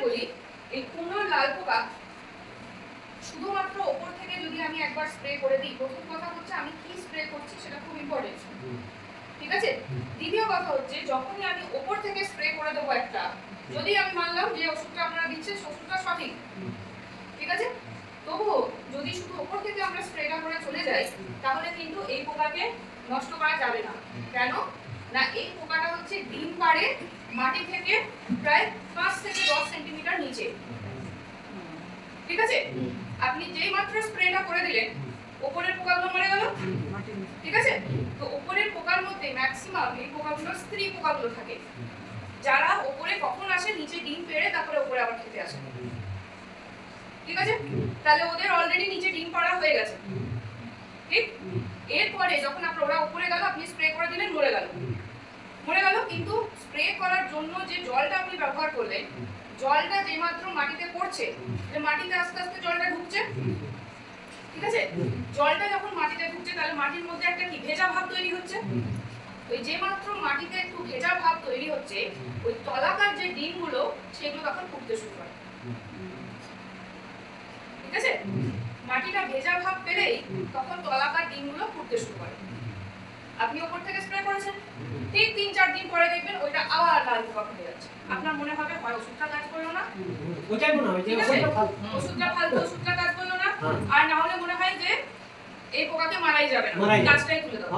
বলি, এই কুমড়োর লাল পোকা শুধুমাত্র ওপর থেকে যদি আমি একবার স্প্রে করে দিই, প্রথম কথা হচ্ছে আমি কি স্প্রে করছি সেটা খুব ইম্পর্টেন্ট, ঠিক আছে? দ্বিতীয় কথা হচ্ছে যখনই আমি ওপর থেকে স্প্রে করে দেবো একটা, যদি আমি মানলাম যে ওষুধটা আপনারা দিচ্ছেন ওষুধটা সঠিক, ঠিক আছে, তবুও যদি শুধু ওপর থেকে আমরা স্প্রেটা করে চলে যাই তাহলে কিন্তু এই পোকাকে নষ্ট করা যাবে না। কেন না, এই পোকাটা হচ্ছে ডিম পাড়ে মাটি থেকে প্রায় 5 থেকে 10 সেন্টিমিটার নিচে, ঠিক আছে? আপনি যেই মাত্র স্প্রেটা করে দিলেন উপরের পোকাগুলো মরে গেল, ঠিক আছে? তো উপরের পোকার মধ্যে ম্যাক্সিমাম এই পোকাগুলো স্ত্রী পোকাগুলো থাকে, যারা উপরে কখন আসে নিচে ডিম পেড়ে তারপরে উপরে আবার খেতে আসে, ঠিক আছে? তাহলে ওদের অলরেডি নিচে ডিম পাড়া হয়ে গেছে, ঠিক? এরপরে যখন আপনার ওরা উপরে গেল আপনি স্প্রে করে দিলেন, মরে গেল, কিন্তু স্প্রে করার জন্য যে জলটা আপনি ব্যবহার করলেন, জলটা যে মাত্র মাটিতে পড়ছে, যে মাটিতে আস্তে আস্তে জলটা ঢুকছে, ঠিক আছে? জলটা যখন মাটিতে ঢুকছে তাহলে মাটির মধ্যে একটা কি ভেজা ভাব তৈরি হচ্ছে, ওই যে মাত্র মাটিতে একটু ভেজা ভাব তৈরি হচ্ছে ওই তলাকার যে ডিমগুলো সেগুলো তখন ফুটতে শুরু করে, ঠিক আছে? মাটিটা ভেজা ভাব পেলেই তখন তলাকার ডিমগুলো ফুটতে শুরু করে। আপনি উপর থেকে স্প্রে করেছেন, ঠিক 3-4 দিন পরে দেখবেন ওইটা আবার লাল পোকা হয়ে যাচ্ছে। আপনার মনে হবে হয় ওষুধটা কাজ করলো না, ওটাই মনে হয় যে ওষুধটা ফালতু, ওষুধটা কাজ করলো না, আর না হলে মনে হয় যে এই পোকাকে মারাই যাবে না, গাছটাই তুলে দাও।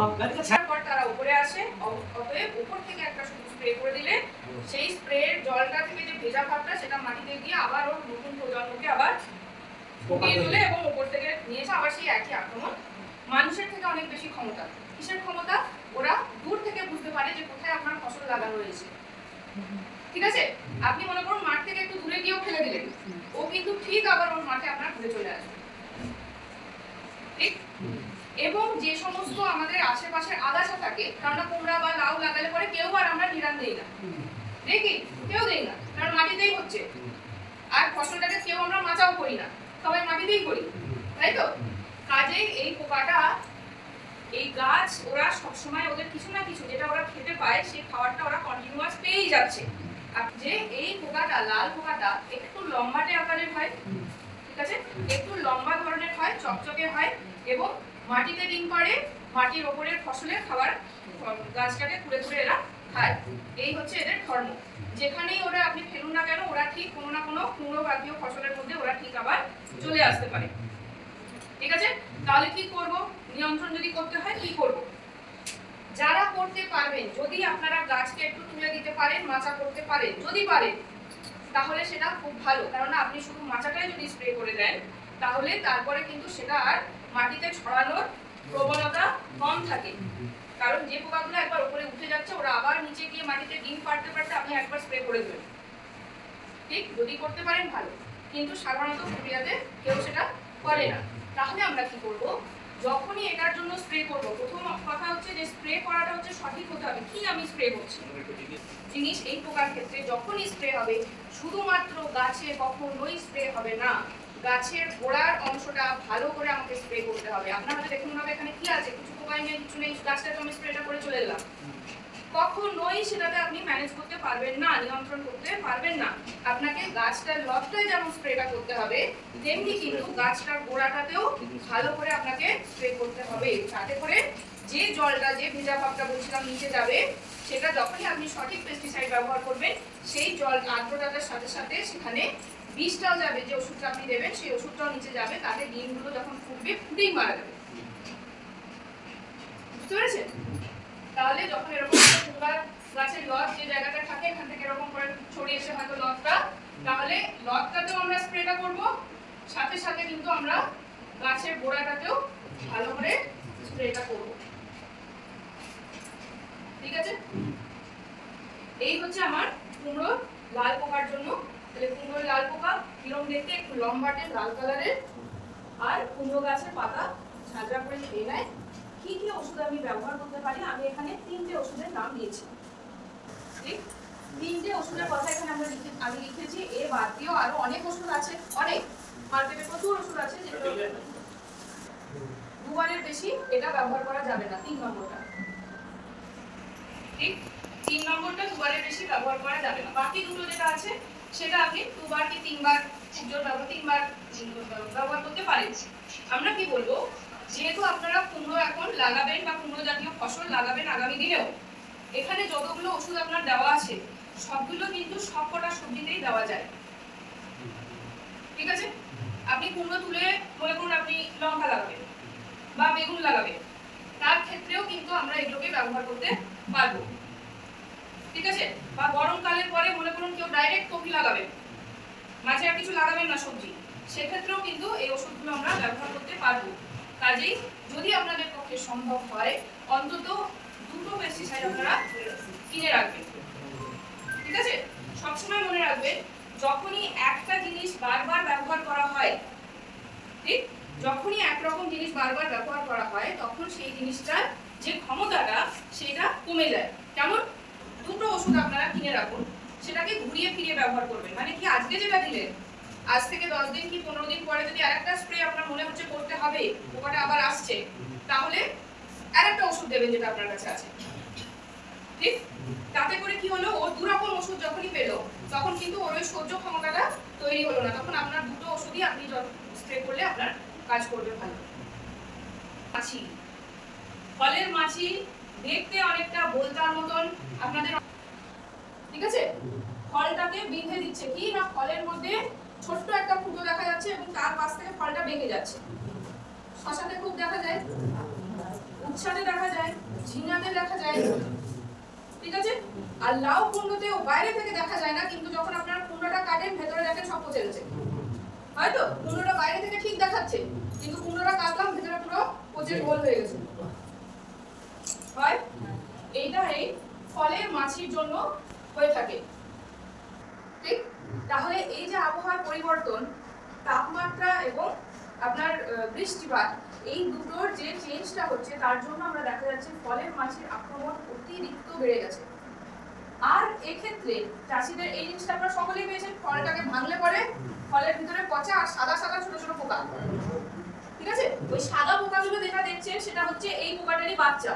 তারপর তারা উপরে আসে, অতএব উপর থেকে একটা শুধু স্প্রে করে দিলে সেই স্প্রের জলটা থেকে যে ভেজা ভাবটা সেটা মাটিতে গিয়ে আবার ওর নতুন প্রজন্মকে আবার ফুটিয়ে তুলে এবং উপর থেকে নিয়ে এসে আবার সেই একই আক্রমণ। মানুষের থেকে অনেক বেশি ক্ষমতা। কিসের ক্ষমতা? ওরা দূর থেকে বুঝতে পারে যে কোথায় আপনার ফসল লাগানো রয়েছে, ঠিক আছে? আপনি মনে করুন মাঠ থেকে একটু দূরে গিয়েও ফেলে দিলেন, ও কিন্তু ঠিক আবার ওর মাঠে আপনার ঘুরে চলে আসবে, ঠিক? এবং যে সমস্ত আমাদের আশেপাশের আগাছা থাকে, কারণ কুমড়া বা লাউ লাগালে পরে কেউ আর আমরা নিরান দেই না, দেখি কেউ দেই না, কারণ মাটিতেই হচ্ছে, আর ফসলটাকে কেউ আমরা মাচাও করি না, সবাই মাটিতেই করি, তাই তো? কাজেই এই পোকাটা, এই গাছ ওরা সবসময় ওদের কিছু না কিছু যেটা ওরা খেতে পায় সেই খাবারটা ওরা কন্টিনিউয়াস পেয়েই যাচ্ছে। আর যে এই পোকাটা, লাল পোকাটা একটু লম্বাটে আকারের হয়, ঠিক আছে, একটু লম্বা ধরনের হয়, চকচকে হয় এবং মাটিতে ডিম পাড়ে, মাটির ওপরের ফসলের খাবার গাছটাকে কুড়ে কুড়ে এরা খায়। এই হচ্ছে এদের ধর্ম। যেখানেই ওরা আপনি ফেলুন না কেন ওরা ঠিক কোনো না কোনো কুমড়ো জাতীয় ফসলের মধ্যে ওরা ঠিক আবার চলে আসতে পারে, ঠিক আছে? তাহলে কি করব? নিয়ন্ত্রণ যদি করতে হয় কি করব? যারা করতে পারবেন, যদি আপনারা গাছকে একটু তুলে দিতে পারেন, মাচা করতে পারেন, যদি পারেন তাহলে সেটা খুব ভালো, কারণ আপনি শুধু মাচাটাই যদি স্প্রে করে দেন তাহলে তারপরে কিন্তু সেটা আর মাটিতে ছড়ানোর প্রবণতা কম থাকে, কারণ যে পোকাগুলো একবার উপরে উঠে যাচ্ছে ওরা আবার নিচে গিয়ে মাটিতে ডিম পাড়তে পারতে আপনি একবার স্প্রে করে দেবেন, ঠিক? যদি করতে পারেন ভালো, কিন্তু সাধারণত প্রক্রিয়াতে কেউ সেটা করে না। তাহলে আমরা কি করব? যখনই এটার জন্য স্প্রে করব, প্রথম কথা হচ্ছে যে স্প্রে করাটা হচ্ছে সঠিক হতে হবে। কি আমি স্প্রে করছি জিনিস এই পোকার ক্ষেত্রে যখনই স্প্রে হবে শুধুমাত্র গাছে কখনোই স্প্রে হবে না, গাছের গোড়ার অংশটা ভালো করে আমাকে স্প্রে করতে হবে। আপনারা দেখুন হবে এখানে কি আছে, কিছু পোকা নেই, কিছু নেই, গাছটাকে আমি স্প্রেটা করে চলে এলাম, কখনোই সেটাতে আপনি ম্যানেজ করতে পারবেন না, নিয়ন্ত্রণ করতে পারবেন না। আপনাকে গাছটার লবটায় যেমন স্প্রেটা করতে হবে তেমনি কিন্তু গাছটার গোড়াটাতেও ভালো করে আপনাকে স্প্রে করতে হবে, যাতে করে যে জলটা, যে ভেজা ভাবটা বলছিলাম নিচে যাবে, সেটা যখনই আপনি সঠিক পেস্টিসাইড ব্যবহার করবেন সেই জল আর্দ্রতার সাথে সাথে সেখানে বিষটাও যাবে, যে ওষুধটা আপনি দেবেন সেই ওষুধটাও নিচে যাবে, তাতে ডিমগুলো যখন ফুটবে ফুটেই মারা যাবে, বুঝতে পেরেছেন? তাহলে যখন এরকম কুমড়া গাছের লত যে জায়গাটা থাকে এখান থেকে এরকম করে ছড়িয়ে এসে হয়তো লতটা, তাহলে লতটাতেও আমরা স্প্রেটা করব, সাথে সাথে কিন্তু আমরা গাছের গোড়াটাতেও ভালো করে স্প্রেটা করব, ঠিক আছে? এই হচ্ছে আমার কুমড়ো লাল পোকার জন্য। তাহলে কুমড়ো লাল পোকা কিরকম দেখতে, একটু লম্বাটে লাল কালারের, আর কুমড়ো গাছের পাতা ঝাঁঝরা করে খেয়ে নেয়। কি কি ওষুধ আমি ব্যবহার করতে পারি? আমি এখানে 3টে ওষুধের নাম দিয়েছি, ঠিক? 3টে ওষুধের কথা এখানে আমি লিখেছি। এর বাদ দিয়েও আরো অনেক ওষুধ আছে, অনেক মার্কেটে প্রচুর ওষুধ আছে যেগুলো দুবারের বেশি এটা ব্যবহার করা যাবে না। 3 নম্বরটা, ঠিক? 3 নম্বরটা দুবারের বেশি ব্যবহার করা যাবে না। বাকি দুটো যেটা আছে সেটা আপনি 2 বার কি 3 বার ব্যবহার করতে পারেন। আমরা কি বলবো, যেহেতু আপনারা কুমড়ো এখন লাগাবেন বা কুমড়ো জাতীয় ফসল লাগাবেন আগামী দিনেও, এখানে যতগুলো ওষুধ আপনার দেওয়া আছে সবগুলো কিন্তু সবকটা সবজিতেই দেওয়া যায়। ঠিক আছে? আপনি কুমড়ো তুলে মনে করুন আপনি লঙ্কা লাগাবেন বা বেগুন লাগাবেন, তার ক্ষেত্রেও কিন্তু আমরা এগুলোকে ব্যবহার করতে পারবো। ঠিক আছে? বা গরমকালের পরে মনে করুন কেউ ডাইরেক্ট কপি লাগাবেন, মাঝে আর কিছু লাগাবেন না সবজি, সেক্ষেত্রেও কিন্তু এই ওষুধগুলো আমরা ব্যবহার করতে পারবো। কাজেই যদি আপনাদের পক্ষে সম্ভব হয় অন্তত 2টো পেস্টিসাইড আপনারা কিনে রাখবেন। ঠিক আছে? সবসময় মনে রাখবেন, যখনই একটা জিনিস বারবার ব্যবহার করা হয়, ঠিক যখনই একরকম জিনিস বারবার ব্যবহার করা হয় তখন সেই জিনিসটার যে ক্ষমতাটা সেটা কমে যায়। কেমন? 2টো ওষুধ আপনারা কিনে রাখুন, সেটাকে ঘুরিয়ে ফিরিয়ে ব্যবহার করবেন। মানে কি, আজকে যেটা দিলেন আজ থেকে 10 দিন কি 15 দিন পরে যদি আরেকটা স্প্রে আপনার মনে হচ্ছে করতে হবে, পোকাটা আবার আসছে, তাহলে আরেকটা ওষুধ দেবেন যেটা আপনার কাছে আছে। ঠিক? তাতে করে কি হলো, ও 2 রকম ওষুধ যখনই পেলো তখন কিন্তু ওর ওই সহ্য ক্ষমতাটা তৈরি হলো না, তখন আপনার 2টো ওষুধই আপনি স্প্রে করলে আপনার কাজ করবে ভালো। মাছি, ফলের মাছি দেখতে অনেকটা বোলতার মতন আপনাদের, ঠিক আছে? ফলটাকে বেঁধে দিচ্ছে কি না, ফলের মধ্যে ছোট্ট একটা ফুটো দেখা যাচ্ছে এবং তার পাশ থেকে ফলটা বেঁকে যাচ্ছে। শশাতে খুব দেখা যায়, উচ্ছাতে দেখা যায়, ঝিঙাতে দেখা যায়। ঠিক আছে? আর লাউ কুমড়োতেও বাইরে থেকে দেখা যায় না, কিন্তু যখন আপনার কুমড়োটা কাটেন ভেতরে দেখেন সব পচে গেছে। হয়তো কুমড়োটা বাইরে থেকে ঠিক দেখাচ্ছে, কিন্তু কুমড়োটা কাটলাম ভেতরে পুরো পচে গোল হয়ে গেছে। হয় এইটা এই ফলের মাছির জন্য হয়ে থাকে। ঠিক? তাহলে এই যে আবহাওয়ার পরিবর্তন, তাপমাত্রা এবং আপনার বৃষ্টিপাত, এই দুটোর যে চেঞ্জটা হচ্ছে তার জন্য আমরা দেখা যাচ্ছে ফলের মাছির আক্রমণ অতিরিক্ত বেড়ে গেছে। আর এক্ষেত্রে চাষিদের এই জিনিসটা আপনারা সকলেই পেয়েছেন, ফলটাকে ভাঙলে পরে ফলের ভিতরে পচা আর সাদা সাদা ছোট ছোট পোকা। ঠিক আছে? ওই সাদা পোকাগুলো যেটা দেখছেন সেটা হচ্ছে এই পোকাটারই বাচ্চা।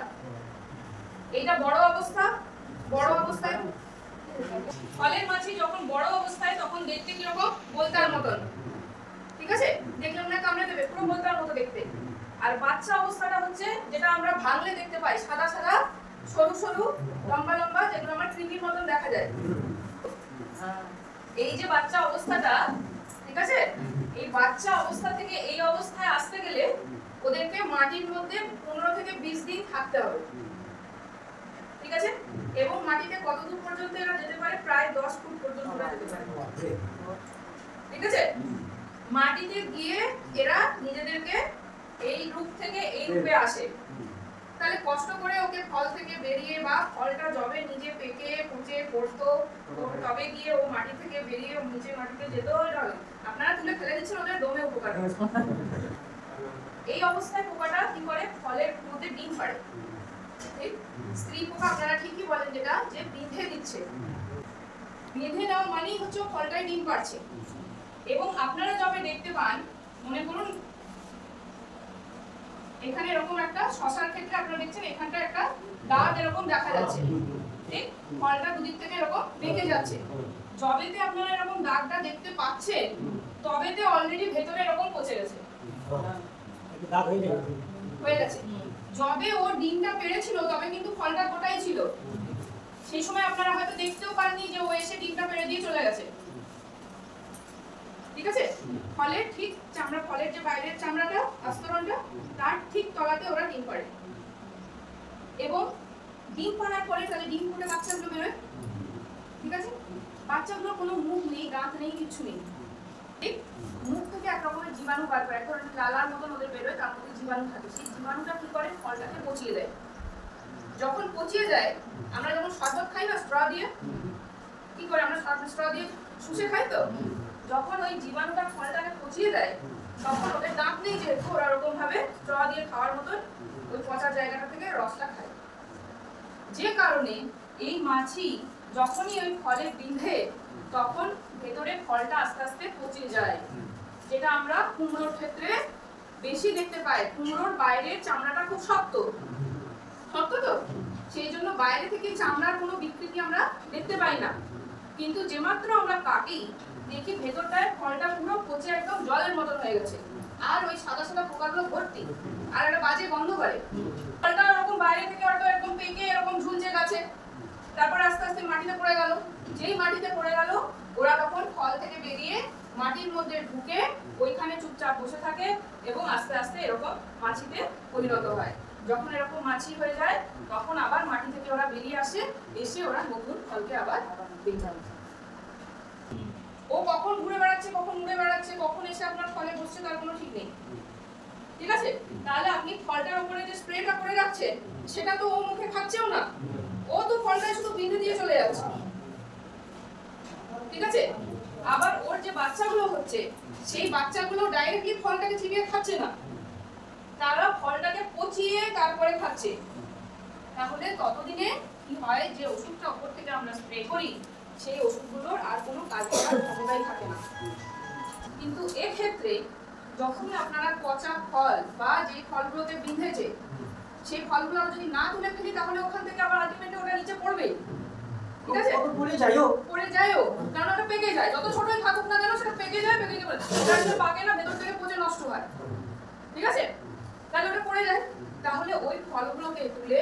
এইটা বড় অবস্থায় ফলের মাছি যখন বড় অবস্থায় তখন দেখতে কিরকম, বোলতার মতন। ঠিক আছে? দেখলাম না কামড়ে দেবে, পুরো বোলতার মতো দেখতে। আর বাচ্চা অবস্থাটা হচ্ছে যেটা আমরা ভাঙলে দেখতে পাই, সাদা সাদা সরু সরু লম্বা লম্বা, যেগুলো আমার কৃমির মতন দেখা যায়। এই যে বাচ্চা অবস্থাটা, ঠিক আছে, এই বাচ্চা অবস্থা থেকে এই অবস্থায় আসতে গেলে ওদেরকে মাটির মধ্যে 15 থেকে 20 দিন থাকতে হবে। ঠিক আছে? এবং মাটিতে কত দূর পর্যন্ত এরা যেতে পারে, প্রায় 10 ফুট পর্যন্ত এরা যেতে পারে। ঠিক আছে? মাটিতে গিয়ে এরা নিজেদেরকে এই রূপ থেকে এই রূপে আসে। তাহলে কষ্ট করে ওকে ফল থেকে বেরিয়ে বা ফলটা যবে নিজে পেকে পচে পড়তো তবে গিয়ে ও মাটি থেকে বেরিয়ে নিচে মাটিতে যেত, আপনারা তুলে ফেলে দিচ্ছেন ওদের দমে উপকার। এই অবস্থায় পোকাটা কি করে, ফলের মধ্যে ডিম পাড়ে। ঠিক? স্ত্রী পোকা আপনারা ঠিকই বলেন যেটা, যে বেঁধে দিচ্ছে। বেঁধে দেওয়া মানেই হচ্ছে ফলটাই ডিম পাড়ছে। এবং আপনারা যবে দেখতে পান, মনে করুন এখানে এরকম একটা শশার ক্ষেত্রে আপনারা দেখছেন এখানটা একটা দাগ এরকম দেখা যাচ্ছে। ঠিক? ফলটা দুদিক থেকে এরকম বেঁকে যাচ্ছে। যবেতে আপনারা এরকম দাগটা দেখতে পাচ্ছেন তবেতে অলরেডি ভেতরে এরকম পচে গেছে, দাগ হয়ে গেছে। যবে ও ডিমটা পেড়েছিল তবে কিন্তু ফলটা গোটাই ছিল, সেই সময় আপনারা হয়তো দেখতেও পাননি যে ও এসে ডিমটা পেড়ে দিয়ে চলে গেছে। ঠিক আছে? ফলের ঠিক চামড়া, ফলের যে বাইরের চামড়াটা আস্তরণটা, তার ঠিক তলাতে ওরা ডিম পাড়ে। এবং ডিম পাড়ার পরে তাহলে ডিম ফুটে বাচ্চাগুলো বেরোয়। ঠিক আছে? বাচ্চাগুলোর কোনো মুখ নেই, দাঁত নেই, কিছু নেই। ঠিক? মুখ থেকে এক রকমের জীবাণু বার করে, এক ধরনের লালার মতন ওদের বেরোয়, তার মধ্যে জীবাণু থাকে। সেই জীবাণুটা কি করে, ফলটাকে পচিয়ে দেয়। যখন পচিয়ে যায়, আমরা যখন শরবত খাই না স্ট্র দিয়ে, কি করে আমরা স্ট্র দিয়ে শুষে খাই, তো যখন ওই জীবাণুটা ফলটাকে পচিয়ে দেয় তখন ওদের দাঁত নেই যেহেতু, ওরা ওরকম ভাবে স্ট্র দিয়ে খাওয়ার মতন ওই পচা জায়গাটা থেকে রসটা খায়। যে কারণে এই মাছি যখনই ওই ফলে বিঁধে তখন ভেতরে ফলটা আস্তে আস্তে পচে যায়, যেটা আমরা কুমড়োর ক্ষেত্রে বেশি দেখতে পাই। কুমড়োর বাইরের চামড়াটা খুব শক্ত, শক্ত তো সেই জন্য বাইরে থেকে চামড়ার কোনো বিকৃতি আমরা দেখতে পাই না। কিন্তু যে মাত্র আমরা কাটি দেখি ভেতরটায় ফলটা পুরো পচে একদম জলের মতন হয়ে গেছে, আর ওই সাদা সাদা পোকাগুলো ভর্তি, আর একটা বাজে গন্ধ করে। ফলটা এরকম বাইরে থেকে হয়তো একদম পেকে এরকম ঝুলছে গাছে, তারপর আস্তে আস্তে মাটিতে পড়ে গেল। যেই মাটিতে পড়ে গেল ওরা তখন ফল থেকে বেরিয়ে মাটির মধ্যে ঢুকে ওইখানে চুপচাপ বসে থাকে এবং আস্তে আস্তে এরকম মাছিতে পরিণত হয়। যখন এরকম মাছি হয়ে যায় তখন আবার মাটি থেকে ওরা বেরিয়ে আসে, এসে ওরা নতুন ফলকে আবার বেঁচে। ও কখন ঘুরে বেড়াচ্ছে, কখন উড়ে বেড়াচ্ছে, কখন এসে আপনার ফলে বসছে তার কোনো ঠিক নেই। ঠিক আছে, তাহলে আপনি ফলটার উপরে যে স্প্রেটা করে রাখছেন সেটা তো ও মুখে খাচ্ছেও না, ও তো ফলটা শুধু বিঁধে দিয়ে চলে যাচ্ছে। ঠিক আছে, আবার ওর যে বাচ্চাগুলো হচ্ছে সেই বাচ্চাগুলো ডাইরেক্টলি ফলটাকে চিবিয়ে খাচ্ছে না, তারা ফলটাকে পচিয়ে তারপরে খাচ্ছে। তাহলে ততদিনে কি হয়, যে ওষুধটা উপর থেকে আমরা স্প্রে করি সেই ওষুধগুলোর আর কোনো কাজ করার ক্ষমতাই থাকে না। কিন্তু এক্ষেত্রে যখনই আপনারা পচা ফল বা যে ফলগুলোতে বিঁধেছে সেই ফলগুলো যদি না তুলে ফেলি তাহলে ওখান থেকে আবার আলটিমেটলি ওটা নিচে পড়বে। ঠিক আছে, পড়ে যায়ও, কারণ ওটা পেকে যায়। যত ছোটই থাকুক না কেন সেটা পেকে যায়, পেকে গেলে ওটা পাকে না, ভেতর থেকে পচে নষ্ট হয়। ঠিক আছে, তাহলে ওটা পড়ে যায়। তাহলে ওই ফলগুলোকে তুলে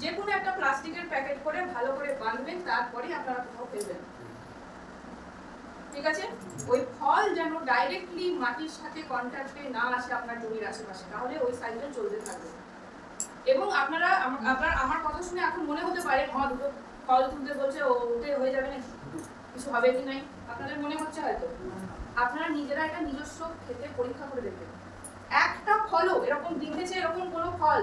যে কোনো একটা প্লাস্টিকের প্যাকেট করে ভালো করে বাঁধবেন, তারপরে আপনারা কোথাও ফেলবেন। ঠিক আছে, ওই ফল যেন ডাইরেক্টলি মাটির সাথে কন্ট্যাক্টে না আসে আপনার জমির আশেপাশে, তাহলে ওই সাইকেল চলতে থাকবে। এবং আপনারা আমার কথা শুনে এখন মনে হতে পারে দুটো ফল তুলতে বলছে, ওতে হয়ে যাবে না, কিছু হবে কি নাই, আপনাদের মনে হচ্ছে হয়তো। আপনারা নিজেরা এটা নিজস্ব ক্ষেত্রে পরীক্ষা করে দেখবেন। একটা ফলও এরকম বিঁধেছে এরকম কোনো ফল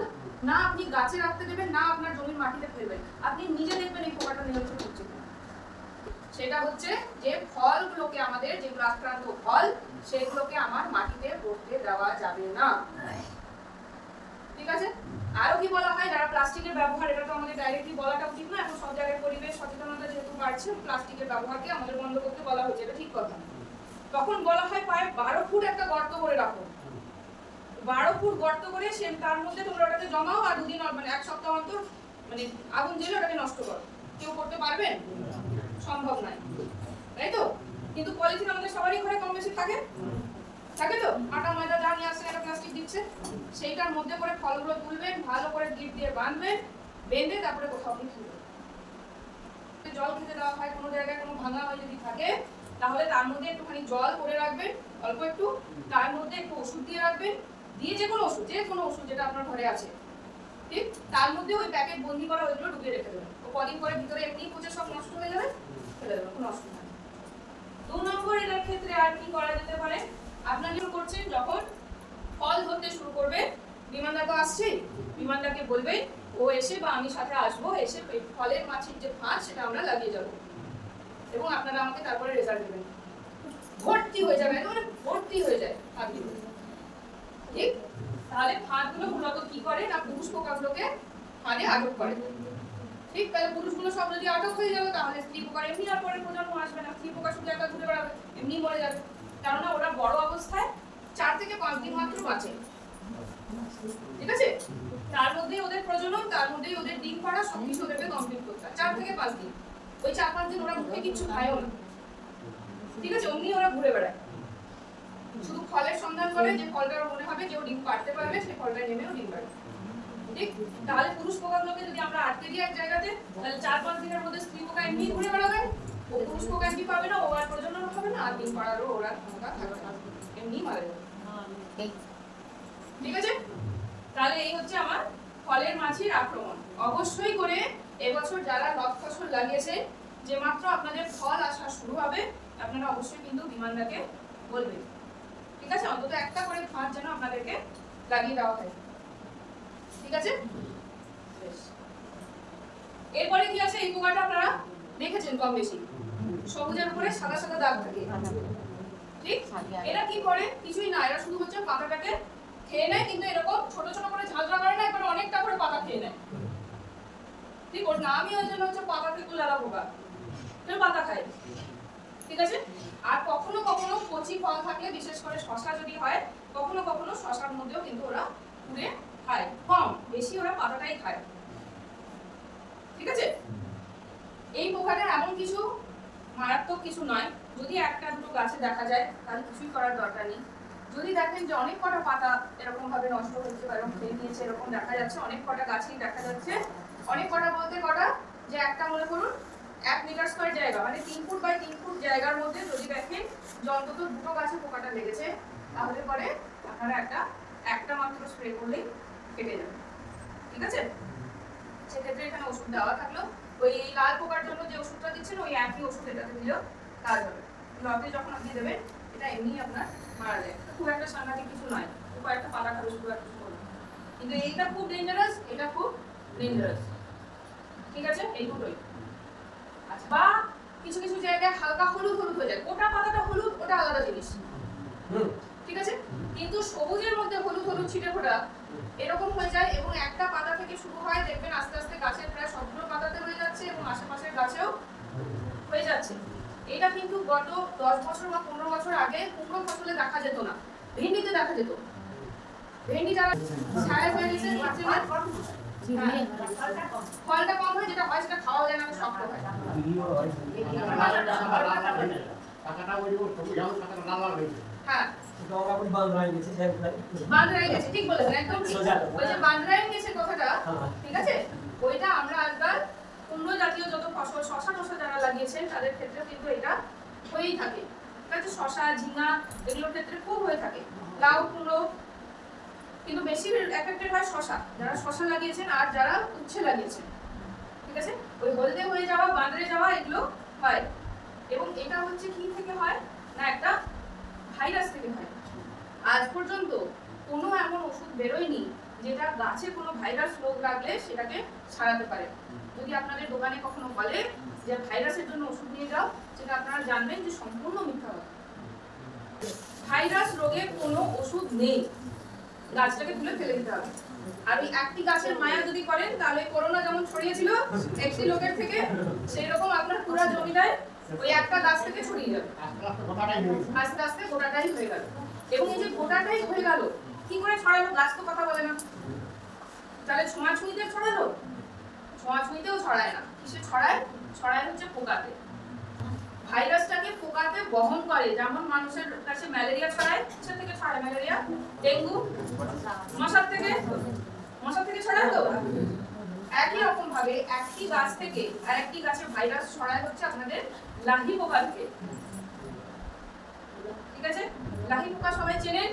না আপনি গাছে রাখতে দেবেন, না আপনার জমির মাটিতে ফেলবেন, আপনি নিজে দেখবেন এই পোকাটা নিয়ন্ত্রণ হচ্ছে কিনা। সেটা হচ্ছে যে ফলগুলোকে, আমাদের যেগুলো আক্রান্ত ফল সেগুলোকে আমার মাটিতে পড়তে দেওয়া যাবে না। ঠিক আছে, আরো কি বলা হয়, যারা প্লাস্টিকের ব্যবহার, এটা তো আমাদের ডাইরেক্টলি বলাটা উচিত না, এখন সব জায়গায় পরিবেশ সচেতনতা যেহেতু বাড়ছে, প্লাস্টিকের ব্যবহারকে আমাদের বন্ধ করতে বলা হয়েছে, এটা ঠিক কথা। তখন বলা হয় প্রায় 12 ফুট একটা গর্ত করে রাখো, 12 ফুট গর্ত করে সে তার মধ্যে তোমরা ওটাকে জমাও, আর দুদিন মানে এক সপ্তাহ অন্তর মানে আগুন জ্বেলে ওটাকে নষ্ট করো। কেউ করতে পারবেন? সম্ভব নয়, তাই তো? কিন্তু পলিথিন আমাদের সবারই ঘরে কম বেশি থাকে, থাকে তো? আটা ময়দা যা নিয়ে আসছে একটা প্লাস্টিক দিচ্ছে, সেইটার মধ্যে করে ফলগুলো তুলবেন, ভালো করে গিট দিয়ে বাঁধবেন, বেঁধে তারপরে কোথাও আপনি তুলবেন। জল খেতে দেওয়া হয় কোনো জায়গায়, কোনো ভাঙা হয়ে যদি থাকে তাহলে তার মধ্যে একটুখানি জল করে রাখবেন, অল্প একটু, তার মধ্যে একটু ওষুধ দিয়ে রাখবেন, দিয়ে যে কোনো ওষুধ যেটা আপনার ঘরে আছে, ঠিক তার মধ্যে ওই প্যাকেট বন্দি করা ওইগুলো ঢুকিয়ে রেখে দেবেন। ও কদিন পরে ভিতরে এমনি পচে সব নষ্ট হয়ে যাবে, ফেলে দেবেন, কোনো অসুবিধা নেই। 2 নম্বর এটার ক্ষেত্রে আর কি করা যেতে পারে, আপনারা কি করছেন, যখন ফল ধরতে শুরু করবে, বিমানদা তো আসছেই, বিমানদাকে বলবেন ও এসে বা আমি সাথে আসবো, এসে ফলের মাছির যে ফাঁদ সেটা আমরা লাগিয়ে যাবো এবং আপনারা আমাকে তারপরে রেজাল্ট দেবেন। ভর্তি হয়ে যাবে, মানে ভর্তি হয়ে যায় ফাঁদগুলো। ঠিক, তাহলে ফাঁদগুলো মূলত কি করে না, পুরুষ পোকাগুলোকে ফাঁদে আটক করে। ঠিক, তাহলে পুরুষগুলো সব যদি আটক হয়ে যাবে তাহলে স্ত্রী পোকার এমনি আর পরে প্রজন্ম আসবে না, স্ত্রী পোকা শুধু একটা ঘুরে বেড়াবে, এমনি মরে যাবে। কেননা ওরা বড় অবস্থায় 4 থেকে 5 দিন মাত্র বাঁচে। ঠিক আছে, তার মধ্যেই ওদের প্রজনন, তার মধ্যেই ওদের ডিম পাড়া, সবকিছু ওদেরকে কমপ্লিট করতে হয় 4 থেকে 5 দিন। ওই 4-5 দিন ওরা মুখে কিছু খায়ও না। ঠিক আছে, অমনি ওরা ঘুরে বেড়ায়, শুধু ফলের সন্ধান করে, যে ফলটার মনে হবে যে ও ডিম পাড়তে পারবে সেই ফলটায় নেমেও ডিম পাড়ে। ঠিক, তাহলে পুরুষ পোকাগুলোকে যদি আমরা আটকে দিই এক জায়গাতে, তাহলে 4-5 দিনের মধ্যে স্ত্রী পোকা এমনি ঘুরে বেড়াবে, ও পুরুষ পোকা এমনি পাবে না, ও আর প্রজনন হবে না, আর ডিম পাড়ারও ওরা ক্ষমতা থাকবে না, এমনি মারা যাবে। ঠিক আছে, তাহলে এই হচ্ছে আমার ফলের মাছির আক্রমণ। অবশ্যই করে এবছর যারা লব ফসল লাগিয়েছে, যে মাত্র আপনাদের ফল আসা শুরু হবে আপনারা অবশ্যই কিন্তু বিমানদাকে বলবেন। ঠিক আছে, অন্তত একটা করে ফাঁদ যেন আপনাদেরকে লাগিয়ে দেওয়া হয়। ঠিক আছে, এরপরে কি আছে, এই পোকাটা আপনারা দেখেছেন কম বেশি, সবুজের উপরে সাদা সাদা দাগ থাকে। ঠিক, এরা কি করে, কিছুই না, এরা শুধু হচ্ছে পাতাটাকে খেয়ে নেয়, কিন্তু এরকম ছোট ছোট করে ঝাঁঝরা করে না, একবার অনেকটা করে পাতা খেয়ে নেয়। ঠিক, ওর নামই ওই জন্য হচ্ছে পাতা থেকে লালা পোকা, পাতা খায়। ঠিক আছে, আর কখনো কখনো কচি ফল থাকলে, বিশেষ করে শশা যদি হয়, কখনো কখনো শশার মধ্যেও কিন্তু ওরা পুড়ে খায়, কম বেশি ওরা পাতাটাই খায়। ঠিক আছে, এই পোকাটার এমন কিছু মারাত্মক কিছু নয়, যদি একটা দুটো গাছে দেখা যায় তাহলে কিছুই করার দরকার নেই। যদি দেখেন যে অনেক কটা পাতা এরকম ভাবে নষ্ট হচ্ছে বা এরকম খেয়ে নিয়েছে, এরকম দেখা যাচ্ছে, অনেক কটা গাছই দেখা যাচ্ছে, অনেক কটা বলতে কটা যে একটা মনে করুন 1 মিটার স্কয়ার জায়গা মানে 3 ফুট বাই 3 ফুট জায়গার মধ্যে যদি দেখেন যে অন্তত দুটো গাছে পোকাটা লেগেছে, তাহলে পরে আপনারা একটা মাত্র স্প্রে করলেই কেটে যাবে। ঠিক আছে, সেক্ষেত্রে এখানে ওষুধ দেওয়া থাকলো, ওই লাল পোকার জন্য যে ওষুধটা দিচ্ছেন ওই একই ওষুধ এটাতে দিলেও কাজ হবে। লতে যখন আপনি দেবেন এটা এমনি আপনার মারা যায়, খুব একটা সাংঘাতিক কিছু নয়, কয়েকটা পাতা খাবে শুধু আর কিছু করবে। কিন্তু এইটা খুব ডেঞ্জারাস, এটা খুব ডেঞ্জারাস। ঠিক আছে, এই দুটোই। আচ্ছা, বা কিছু কিছু জায়গায় হালকা হলুদ হলুদ হয়ে যায়, গোটা পাতাটা হলুদ ওটা আলাদা জিনিস, ঠিক আছে, কিন্তু সবুজের মধ্যে হলুদ হলুদ ছিটে ফোটা এরকম হয়ে যায় এবং একটা পাতা থেকে শুরু হয়, দেখবেন আস্তে আস্তে গাছের প্রায় সবগুলো পাতাতে হয়ে যাচ্ছে এবং আশেপাশের গাছেও হয়ে যাচ্ছে। এটা কিন্তু গত 10 বছর বা 15 বছর আগে কুমড়ো ফসলে দেখা যেত না, ভেন্ডিতে দেখা যেত। ভেন্ডি যারা ছায়া হয়ে গেছে ফলটা কম হয়, যেটা হয় সেটা খাওয়া যায় না, শক্ত হয়। হ্যাঁ, বান্দরাই গেছে, ঠিক বলেছেন, একদম ঠিক। ওই যে বান্দরাই গেছে কথাটা, ঠিক আছে, ওইটা আমরা আজকাল কুমড়ো জাতীয় যত ফসল, শশা যারা লাগিয়েছেন তাদের ক্ষেত্রে কিন্তু এটা হয়েই থাকে। ঠিক আছে, শশা, ঝিঙা এগুলোর ক্ষেত্রে খুব হয়ে থাকে, লাউ, কুমড়ো, কিন্তু বেশি এফেক্টেড হয় শশা, যারা শশা লাগিয়েছেন আর যারা উচ্ছে লাগিয়েছেন। ঠিক আছে, ওই হলদে হয়ে যাওয়া, বাঁদরে যাওয়া এগুলো হয়। এবং এটা হচ্ছে কি থেকে হয় না, একটা ভাইরাস থেকে হয়। আজ পর্যন্ত কোনো এমন ওষুধ বেরোয়নি যেটা গাছে কোনো ভাইরাস রোগ লাগলে সেটাকে সারাতে পারে। যদি আপনাদের দোকানে কখনো বলে যে ভাইরাসের জন্য ওষুধ নিয়ে যাও, সেটা আপনারা জানবেন যে সম্পূর্ণ মিথ্যা কথা। ভাইরাস রোগের কোনো ওষুধ নেই, গাছটাকে তুলে ফেলে দিতে হবে। আর ওই একটি গাছের মায়া যদি করেন তাহলে করোনা যেমন ছড়িয়েছিল একটি লোকের থেকে, সেই রকম আপনার পুরো জমিটায় ওই একটা গাছ থেকে ছড়িয়ে যাবে, আস্তে আস্তে গোটাটাই হয়ে গেল। এবং এই যে গোটাটাই হয়ে গেল, কি করে ছড়ালো? গাছ তো কথা বলে না, তাহলে ছোঁয়াছুঁইতে ছড়ালো? ছোঁয়াছুঁইতেও ছড়ায় না। কিসে ছড়ায়? ছড়ায় হচ্ছে পোকাতে। ভাইরাসটাকে পোকাতে বহন করে, যেমন মানুষের কাছে ম্যালেরিয়া ছড়ায়, কিসের থেকে ছড়ায় ম্যালেরিয়া? ডেঙ্গু মশার থেকে ছড়ায় তো। একই রকম ভাবে একটি গাছ থেকে আরেকটি গাছে ভাইরাস ছড়ায় হচ্ছে আপনাদের লাহি পোকা থেকে। ঠিক আছে, লাহি পোকা সবাই চেনেন,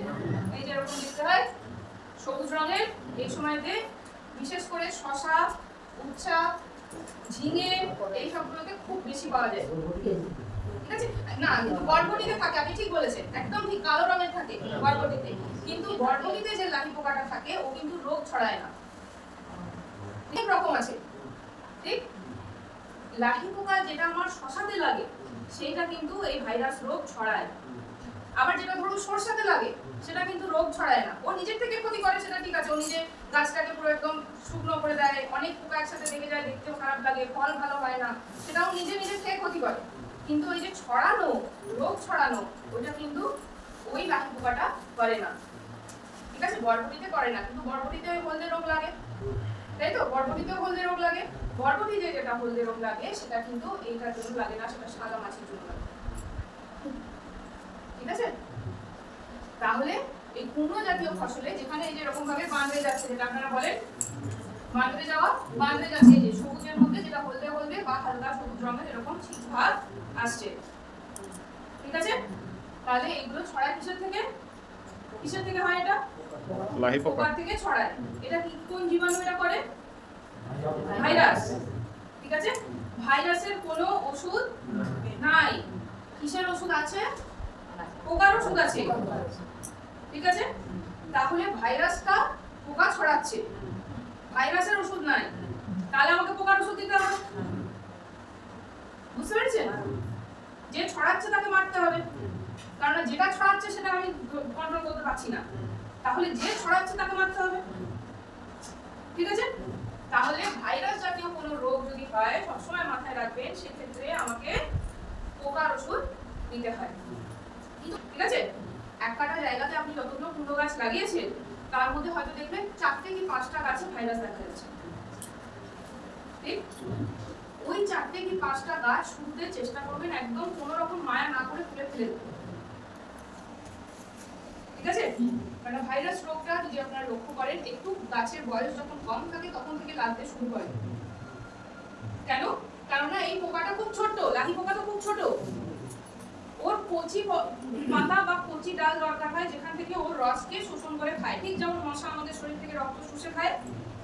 এই যে এরকম দেখতে হয় সবুজ রঙের, এই সময়তে বিশেষ করে শশা, উচ্ছা, ঝিঙে এই সবগুলোতে খুব বেশি পাওয়া যায়। ঠিক আছে, না কিন্তু বরবটিতে থাকে, আপনি ঠিক বলেছেন, একদম ঠিক, কালো রঙের থাকে বরবটিতে। কিন্তু বরবটিতে যে লাহি পোকাটা থাকে ও কিন্তু রোগ ছড়ায় না। অনেক রকম আছে, ঠিক। লাহি পোকা যেটা আমার শশাতে লাগে সেটা কিন্তু এই ভাইরাস রোগ ছড়ায়। আবার যেটা ধরুন সরষাতে লাগে সেটা কিন্তু রোগ ছড়ায় না, ও নিজের থেকে ক্ষতি করে, সেটা ঠিক আছে, ও নিজে গাছটাকে পুরো একদম শুকনো করে দেয়, অনেক পোকা একসাথে লেগে যায়, দেখতেও খারাপ লাগে, ফল ভালো হয় না, সেটাও নিজে খেয়ে ক্ষতি করে। কিন্তু ওই যে ছড়ানো, রোগ ছড়ানো, ওইটা কিন্তু ওই লাহি পোকাটা করে না। ঠিক আছে, বরবটিতে করে না, কিন্তু বরবটিতে ওই হলদে রোগ লাগে, তাই তো, বরবটিতেও হলদে রোগ লাগে। বরবটিতে যেটা হলদে রোগ লাগে সেটা কিন্তু এইটার জন্য লাগে না, সেটা সাদা মাছির জন্য লাগে। ঠিক আছে, তাহলে এই কুমড়ো জাতীয় ফসলে যেখানে এই যে এরকম ভাবে বাঁধে যাচ্ছে, যেটা আপনারা বলেন বাঁধে যাওয়া, বাঁধে যাচ্ছে, এই যে সবুজের মধ্যে যেটা হলদে হলদে বা হালকা সবুজ রঙের এরকম ঠিক ভাব আসছে। ঠিক আছে, তাহলে এগুলো ছড়ায় কিসের থেকে হয়? এটা লাহি পোকা থেকে ছড়ায়। এটা কি, কোন জীবাণু এটা করে? ভাইরাস। ঠিক আছে, ভাইরাসের কোনো ওষুধ নাই। কিসের ওষুধ আছে? পোকার ওষুধ আছে। ঠিক আছে, তাহলে ভাইরাসটা পোকা ছড়াচ্ছে, ভাইরাসের ওষুধ নাই, তাহলে আমাকে পোকার ওষুধ দিতে হবে। বুঝতে পেরেছেন? যে ছড়াচ্ছে তাকে মারতে হবে, কারণ যেটা ছড়াচ্ছে সেটা আমি কন্ট্রোল করতে পারছি না, তাহলে যে ছড়াচ্ছে তাকে মারতে হবে। ঠিক আছে, তাহলে ভাইরাস জাতীয় কোনো রোগ যদি হয় সবসময় মাথায় রাখবেন, সেক্ষেত্রে আমাকে পোকার ওষুধ দিতে হয়। ঠিক আছে, এক কাটা জায়গাতে আপনি যতগুলো কুমড়ো গাছ লাগিয়েছেন তার মধ্যে হয়তো দেখবেন 4 থেকে 5টা গাছে ভাইরাস দেখা যাচ্ছে। ঠিক, ওই 4টে কি 5টা গাছ শুরুতে চেষ্টা করবেন একদম কোনো রকম মায়া না করে তুলে ফেলে দিতে। ঠিক আছে? কারণ ভাইরাস রোগটা যদি আপনারা লক্ষ্য করেন একটু গাছের বয়স যখন কম থাকে তখন থেকে লাগতে শুরু করে। কেন? কারণ এই পোকাটা খুব ছোট, লাহি পোকা তো খুব ছোট, ওর কচি পাতা বা কচি ডাল দরকার হয় যেখান থেকে ওর রসকে শোষণ করে খায়। ঠিক যেমন মশা আমাদের শরীর থেকে রক্ত শুষে খায়,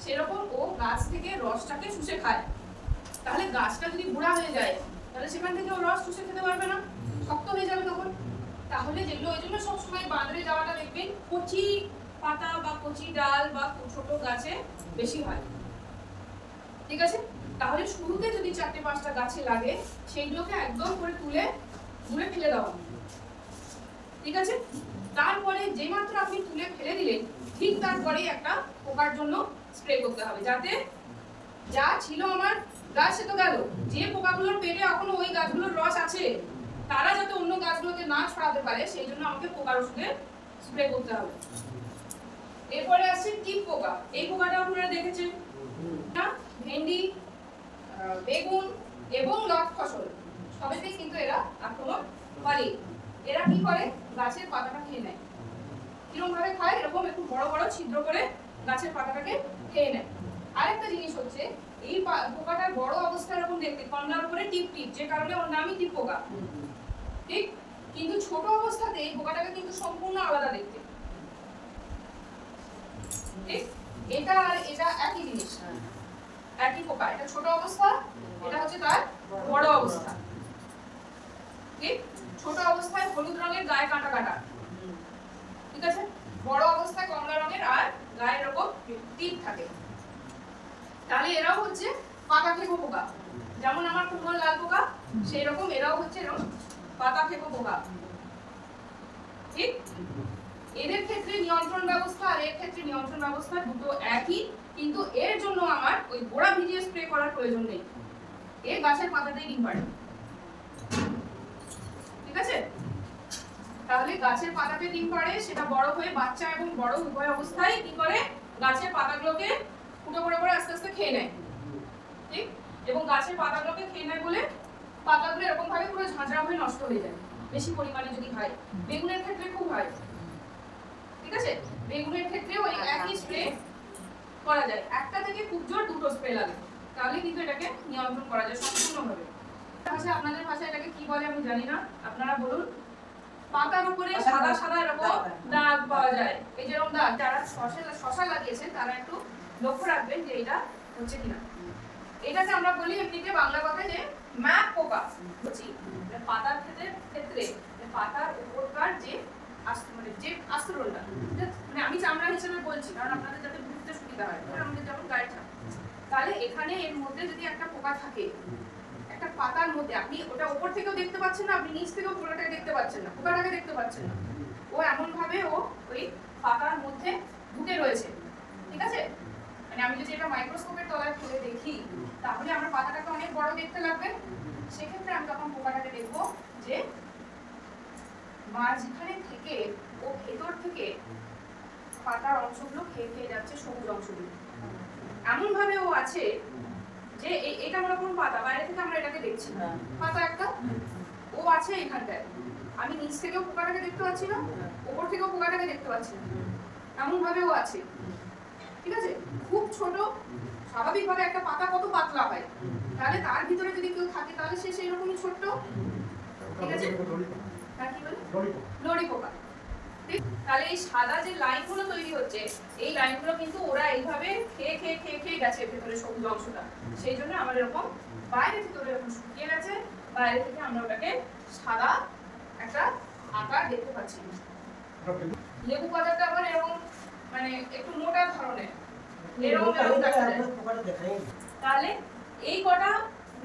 সেরকম ও গাছ থেকে রসটাকে শুষে খায়। তাহলে গাছটা যদি বুড়া হয়ে যায় তাহলে সেখান থেকে ও রস শুষে খেতে পারবে না, শক্ত হয়ে যাবে তখন। তাহলে যেগুলো ওই জন্য সবসময় বাঁদরে যাওয়াটা দেখবেন কচি পাতা বা কচি ডাল বা ছোট গাছে বেশি হয়। ঠিক আছে? তাহলে শুরুতে যদি 4-5টা গাছে লাগে সেইগুলোকে একদম করে তুলে দূরে ফেলে দেওয়া। ঠিক আছে? তারপরে যে মাত্র আপনি তুলে ফেলে দিলেন ঠিক তারপরেই একটা পোকার জন্য স্প্রে করতে হবে, যাতে যা ছিল আমার গাছ সে তো গেল, যে পোকাগুলোর পেটে এখনো ওই গাছগুলোর রস আছে তারা যাতে অন্য গাছগুলোতে না ছড়াতে পারে সেই জন্য আমাকে পোকার ওষুধে স্প্রে করতে হবে। এরপরে আসছে টিপ পোকা। এই পোকাটা আপনারা দেখেছেন না? ভেন্ডি, বেগুন এবং লট ফসল সবেতেই কিন্তু এরা আক্রমণ করে। এরা কি করে? গাছের পাতাটা খেয়ে নেয়। কিরকম ভাবে খায়? এরকম একটু বড় বড় ছিদ্র করে গাছের পাতাটাকে খেয়ে নেয়। আরেকটা জিনিস হচ্ছে এই পোকাটার বড় অবস্থা এরকম দেখতে, কমলার উপরে টিপ টিপ, যে কারণে ওর নামই টিপ পোকা। ঠিক? কিন্তু ছোট অবস্থাতে এই পোকাটাকে কিন্তু সম্পূর্ণ আলাদা দেখতে। ঠিক? এটা আর এটা একই জিনিস, একই পোকা। এটা ছোট অবস্থা, এটা হচ্ছে তার বড় অবস্থা। ঠিক? ছোট অবস্থায় হলুদ রঙের গায়ে কাঁটা কাঁটা, ঠিক আছে? বড় অবস্থায় কমলা রঙের আর গায়ে এরকম টিপ থাকে। তাহলে এরাও হচ্ছে পাতা খেকো পোকা। যেমন আমার কুমড়ো লাল পোকা সেই রকম এরাও হচ্ছে এরকম পাতা খেকো পোকা। ঠিক? এদের ক্ষেত্রে নিয়ন্ত্রণ ব্যবস্থা আর এর ক্ষেত্রে নিয়ন্ত্রণ ব্যবস্থা দুটো একই, কিন্তু এর জন্য আমার ওই গোড়া ভিজিয়ে স্প্রে করার প্রয়োজন নেই। এর গাছের পাতাতেই ডিম পাড়ে। ঠিক আছে? তাহলে গাছের পাতাতে ডিম পাড়ে, সেটা বড় হয়ে বাচ্চা এবং বড় উভয় অবস্থায় কি করে? গাছের পাতাগুলোকে ফুটো করে করে আস্তে আস্তে খেয়ে নেয়। ঠিক? এবং গাছের পাতাগুলোকে খেয়ে নেয় বলে পাতাগুলো এরকম ভাবে পুরো ঝাঁঝরা হয়ে নষ্ট হয়ে যায় বেশি পরিমাণে যদি হয়। বেগুনের ক্ষেত্রে খুব হয়। ঠিক আছে? বেগুনের ক্ষেত্রেও ওই একই স্প্রে করা যায়। একটা থেকে খুব জোর দুটো স্প্রে লাগে, তাহলে কিন্তু এটাকে নিয়ন্ত্রণ করা যায় সম্পূর্ণভাবে। ভাষা আপনাদের ভাষায় এটাকে কি বলে আমি জানি না, আপনারা বলুন। পাতার উপরে সাদা সাদা এরকম দাগ পাওয়া যায়, এই যেরকম দাগ। যারা শশা লাগিয়েছেন তারা একটু লক্ষ্য রাখবেন যে এটা হচ্ছে কিনা। এটাকে আমরা বলি এমনিতে বাংলা কথায় যে ম্যাপ পোকা। বুঝছি পাতার ক্ষেত্রে পাতার উপরকার যে আস্তরণটা, মানে আমি চামড়া হিসেবে বলছি কারণ আপনাদের যাতে বুঝতে সুবিধা হয়, আমাদের যেমন গায়ের চামড়া। তাহলে এখানে এর মধ্যে যদি একটা পোকা থাকে একটা পাতার মধ্যে, আপনি ওটা উপর থেকেও দেখতে পাচ্ছেন না, আপনি নিচ থেকেও পোকাটাকে দেখতে পাচ্ছেন না, পোকাটাকে দেখতে পাচ্ছেন না। ও এমন ভাবে ও ওই পাতার মধ্যে ঢুকে রয়েছে। ঠিক আছে? মানে আমি যদি এটা মাইক্রোস্কোপের তলায় খুলে দেখি তাহলে আমার পাতাটাকে অনেক বড় দেখতে লাগবে। সেক্ষেত্রে আমি তখন পোকাটাকে দেখবো যে মাঝখানে থেকে ও ভেতর থেকে পাতার অংশগুলো খেয়ে খেয়ে যাচ্ছে, সবুজ অংশগুলো এমন ভাবে ও আছে যে এটা মনে করুন পাতা, বাইরে থেকে আমরা এটাকে দেখছি পাতা একটা, ও আছে এখানটায়। আমি নিচ থেকেও পোকাটাকে দেখতে পাচ্ছি না, উপর থেকেও পোকাটাকে দেখতে পাচ্ছি না, এমন ভাবে ও আছে। ঠিক আছে? খুব ছোট। স্বাভাবিকভাবে একটা পাতা কত পাতলা হয়, তাহলে তার ভিতরে যদি কেউ থাকে তাহলে সে সেই রকমই ছোট্ট। ঠিক আছে? হ্যাঁ, কি বলে? লরি পোকা। ঠিক? তাহলে এই সাদা যে লাইনগুলো তৈরি হচ্ছে এই লাইনগুলো কিন্তু ওরা এইভাবে খেয়ে খেয়ে খেয়ে খেয়ে গেছে ভেতরে সবুজ অংশটা। সেই জন্য আমার এরকম বাইরে থেকে ওরা এরকম শুকিয়ে গেছে, বাইরে থেকে আমরা ওটাকে সাদা একটা আকার দেখতে পাচ্ছি। লেবু পাতাটা আবার এরকম মানে একটু মোটা ধরনের, এরকম দেখা যায়। তাহলে এই কটা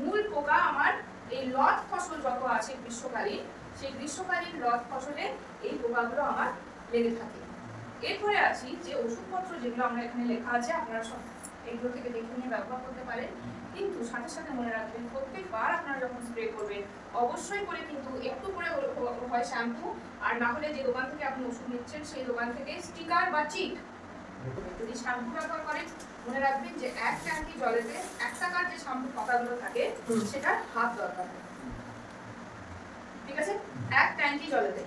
মূল পোকা আমার এই লট ফসল যত আছে গ্রীষ্মকালীন, সেই গ্রীষ্মকালীন লট ফসলে এই পোকাগুলো আমার লেগে থাকে। এরপরে আছি যে ওষুধপত্র যেগুলো আমরা এখানে লেখা আছে, আপনারা সব এইগুলো থেকে দেখে নিয়ে ব্যবহার করতে পারেন। কিন্তু সাথে সাথে মনে রাখবেন প্রত্যেকবার আপনারা যখন স্প্রে করবেন অবশ্যই করে কিন্তু একটু করে হয় শ্যাম্পু, আর না হলে যে দোকান থেকে আপনি ওষুধ নিচ্ছেন সেই দোকান থেকে স্টিকার বা চিট যদি শ্যাম্পু ব্যবহার করেন মনে রাখবেন যে এক ট্যাঙ্কি জলেতে 1 টাকার যে শ্যাম্পু পাতাগুলো থাকে সেটা হাফ দরকার, ঠিক আছে? এক ট্যাঙ্কি জলেতে,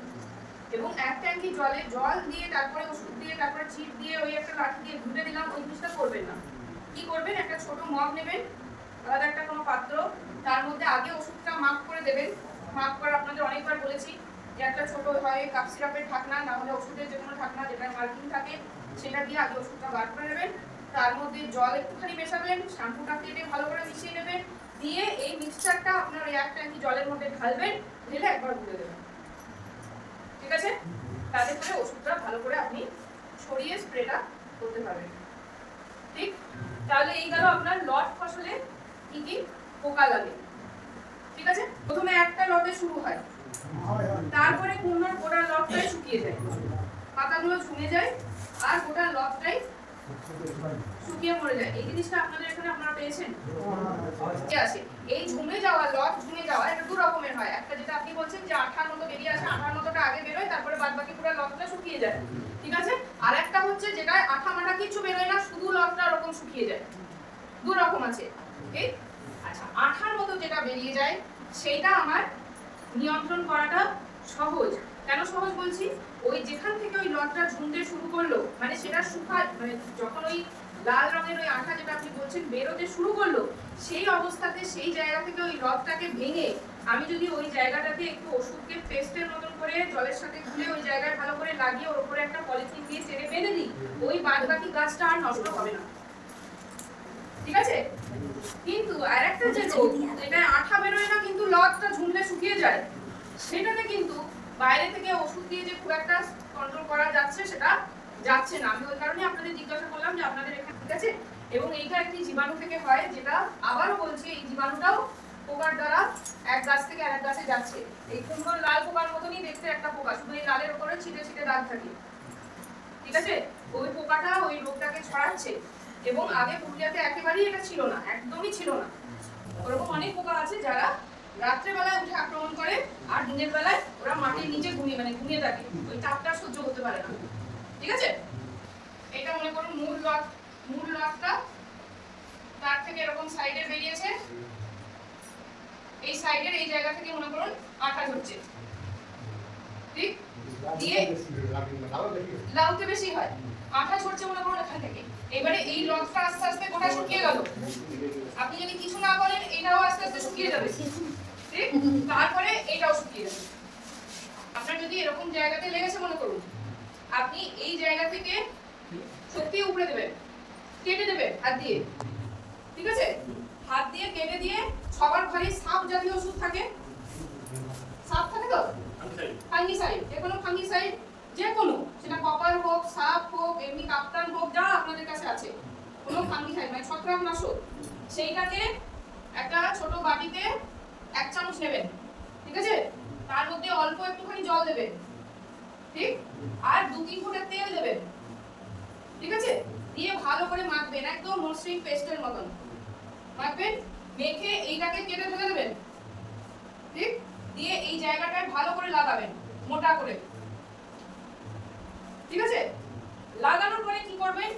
এবং এক ট্যাঙ্কি জলে জল দিয়ে তারপরে ওষুধ দিয়ে তারপরে ছিট দিয়ে ওই একটা লাঠি দিয়ে ঘুরে দিলাম, ওই জিনিসটা করবেন না। কি করবেন, একটা ছোট মগ নেবেন, আলাদা একটা কোনো পাত্র, তার মধ্যে আগে ওষুধটা মাপ করে দেবেন। মাপ করা আপনাদের অনেকবার বলেছি যে একটা ছোট হয় কাপ সিরাপের ঢাকনা, না হলে ওষুধের যে কোনো ঢাকনা যেটা মার্কিং থাকে সেটা দিয়ে আগে ওষুধটা বার করে নেবেন। তার মধ্যে জল একটুখানি মেশাবেন, শ্যাম্পুটা কেটে ভালো করে মিশিয়ে নেবেন, দিয়ে এই মিক্সচারটা আপনার ওই এক ট্যাঙ্কি জলের মধ্যে ঢালবেন, ঢেলে একবার ঘুরে দেবেন, ঠিক আছে? তাতে করে ওষুধটা ভালো করে আপনি ছড়িয়ে স্প্রেটা করতে পারবেন, ঠিক? তাহলে এই গেল আপনার লট ফসলে কি কি পোকা লাগে, ঠিক আছে? প্রথমে একটা লটে শুরু হয়, তারপরে কুমড়োর গোটা লটটাই শুকিয়ে যায়, পাতাগুলো ঝুমে যায় আর গোটা লটটাই শুকিয়ে মরে যায়। এই জিনিসটা আপনাদের এখানে আপনারা পেয়েছেন? আছে এই ঝুমে যাওয়া লট, ঝুমে যাওয়া এটা দু রকমের হয়। একটা যেটা আপনি বলছেন যে আঠার মতো বেরিয়ে আসে, আঠার মতোটা আগে বেরোয় তারপরে বাদ বাকি পুরো লটটা শুকিয়ে যায়, ঠিক আছে? আর একটা হচ্ছে যেটা আঠা মাঠা কিছু বেরোয় না, শুধু লটটা এরকম শুকিয়ে যায়। দু রকম আছে, ঠিক? আচ্ছা, আঠার মতো যেটা বেরিয়ে যায় সেটা আমার নিয়ন্ত্রণ করাটা সহজ। কেন সহজ বলছি, ওই যেখান থেকে ওই লটটা ঝুমতে শুরু করলো, মানে সেটা মানে যখন ওই লাল রঙের ওই আঠা যেটা আপনি বলছেন বেরোতে শুরু করলো, সেই অবস্থাতে সেই জায়গা থেকে ওই লটটাকে ভেঙে আমি যদি ওই জায়গাটাতে একটু ওষুধকে পেস্টের মতন করে জলের সাথে গুলে ওই জায়গায় ভালো করে লাগিয়ে ওর উপরে একটা পলিথিন দিয়ে চেড়ে বেঁধে দিই, ওই বাদবাকি গাছটা আর নষ্ট হবে না, ঠিক আছে? কিন্তু আরেকটা যে রোগ, এটা আঠা বেরোয় না কিন্তু লটটা ঝুমলে শুকিয়ে যায়, সেটাতে কিন্তু বাইরে থেকে ওষুধ দিয়ে যে খুব একটা কন্ট্রোল করা যাচ্ছে সেটা যাচ্ছে না। আমি ওই কারণে আপনাদের জিজ্ঞাসা করলাম যে আপনাদের এখানে, ঠিক আছে? এবং এইটা একটি জীবাণু থেকে হয়, যেটা আবারও বলছি এই জীবাণুটাও পোকার দ্বারা এক গাছ থেকে আরেক গাছে যাচ্ছে। এই কুমড়োর লাল পোকার মতনই দেখতে একটা পোকা, শুধু এই লালের উপরে ছিটে ছিটে দাগ থাকে, ঠিক আছে? ওই পোকাটা ওই রোগটাকে ছড়াচ্ছে, এবং আগে পুরুলিয়াতে একেবারেই এটা ছিল না, একদমই ছিল না। ওরকম অনেক পোকা আছে যারা রাত্রে বেলায় উঠে আক্রমণ করে আর দিনের বেলায় ওরা মাটির নিচে ঘুমিয়ে থাকে, ওই তাপটা সহ্য করতে পারে না, ঠিক আছে? এটা মনে করুন মূল লটটা, তার থেকে এরকম সাইডে বেরিয়েছে, এই সাইডের এই জায়গা থেকে মনে করুন আঠা ঝরছে, ঠিক? দিয়ে লাউতে বেশি হয়, আঠা ঝরছে মনে করুন এখান থেকে। এবারে এই লটটা আস্তে আস্তে গোটা শুকিয়ে গেল, আপনি যদি কিছু না করেন এটাও আস্তে আস্তে শুকিয়ে যাবে, ঠিক? তারপরে এটাও শুকিয়ে যাবে। আপনার যদি এরকম জায়গাতে লেগেছে মনে করুন, আপনি এই জায়গা থেকে সত্যি উপরে দেবেন, কেটে দেবেন হাত দিয়ে, ঠিক আছে? হাত দিয়ে কেটে দিয়ে সবার ঘরে সাপ জাতীয় ওষুধ থাকে, সাপ থাকে তো, ফাঙ্গিসাইড, যে কোনো ফাঙ্গিসাইড, যে কোনো, সেটা কপার হোক, সাপ হোক, এমনি কাপ্তান হোক, যা আপনাদের কাছে আছে, কোনো ফাঙ্গিসাইড মানে ছত্রাকনাশক, সেইটাকে একটা ছোট বাটিতে 1 চামচ নেবেন, ঠিক আছে? তার মধ্যে অল্প একটুখানি জল দেবেন, ঠিক? আর 2-3 ফোঁটা তেল দেবেন, ঠিক আছে? দিয়ে ভালো করে মাখবেন, একদম মসৃণ পেস্টের মতন মাখবেন। মেখে এইটাকে কেটে ফেলে দেবেন, ঠিক? দিয়ে এই জায়গাটায় ভালো করে লাগাবেন মোটা করে, ঠিক আছে? লাগানোর পরে কি করবেন,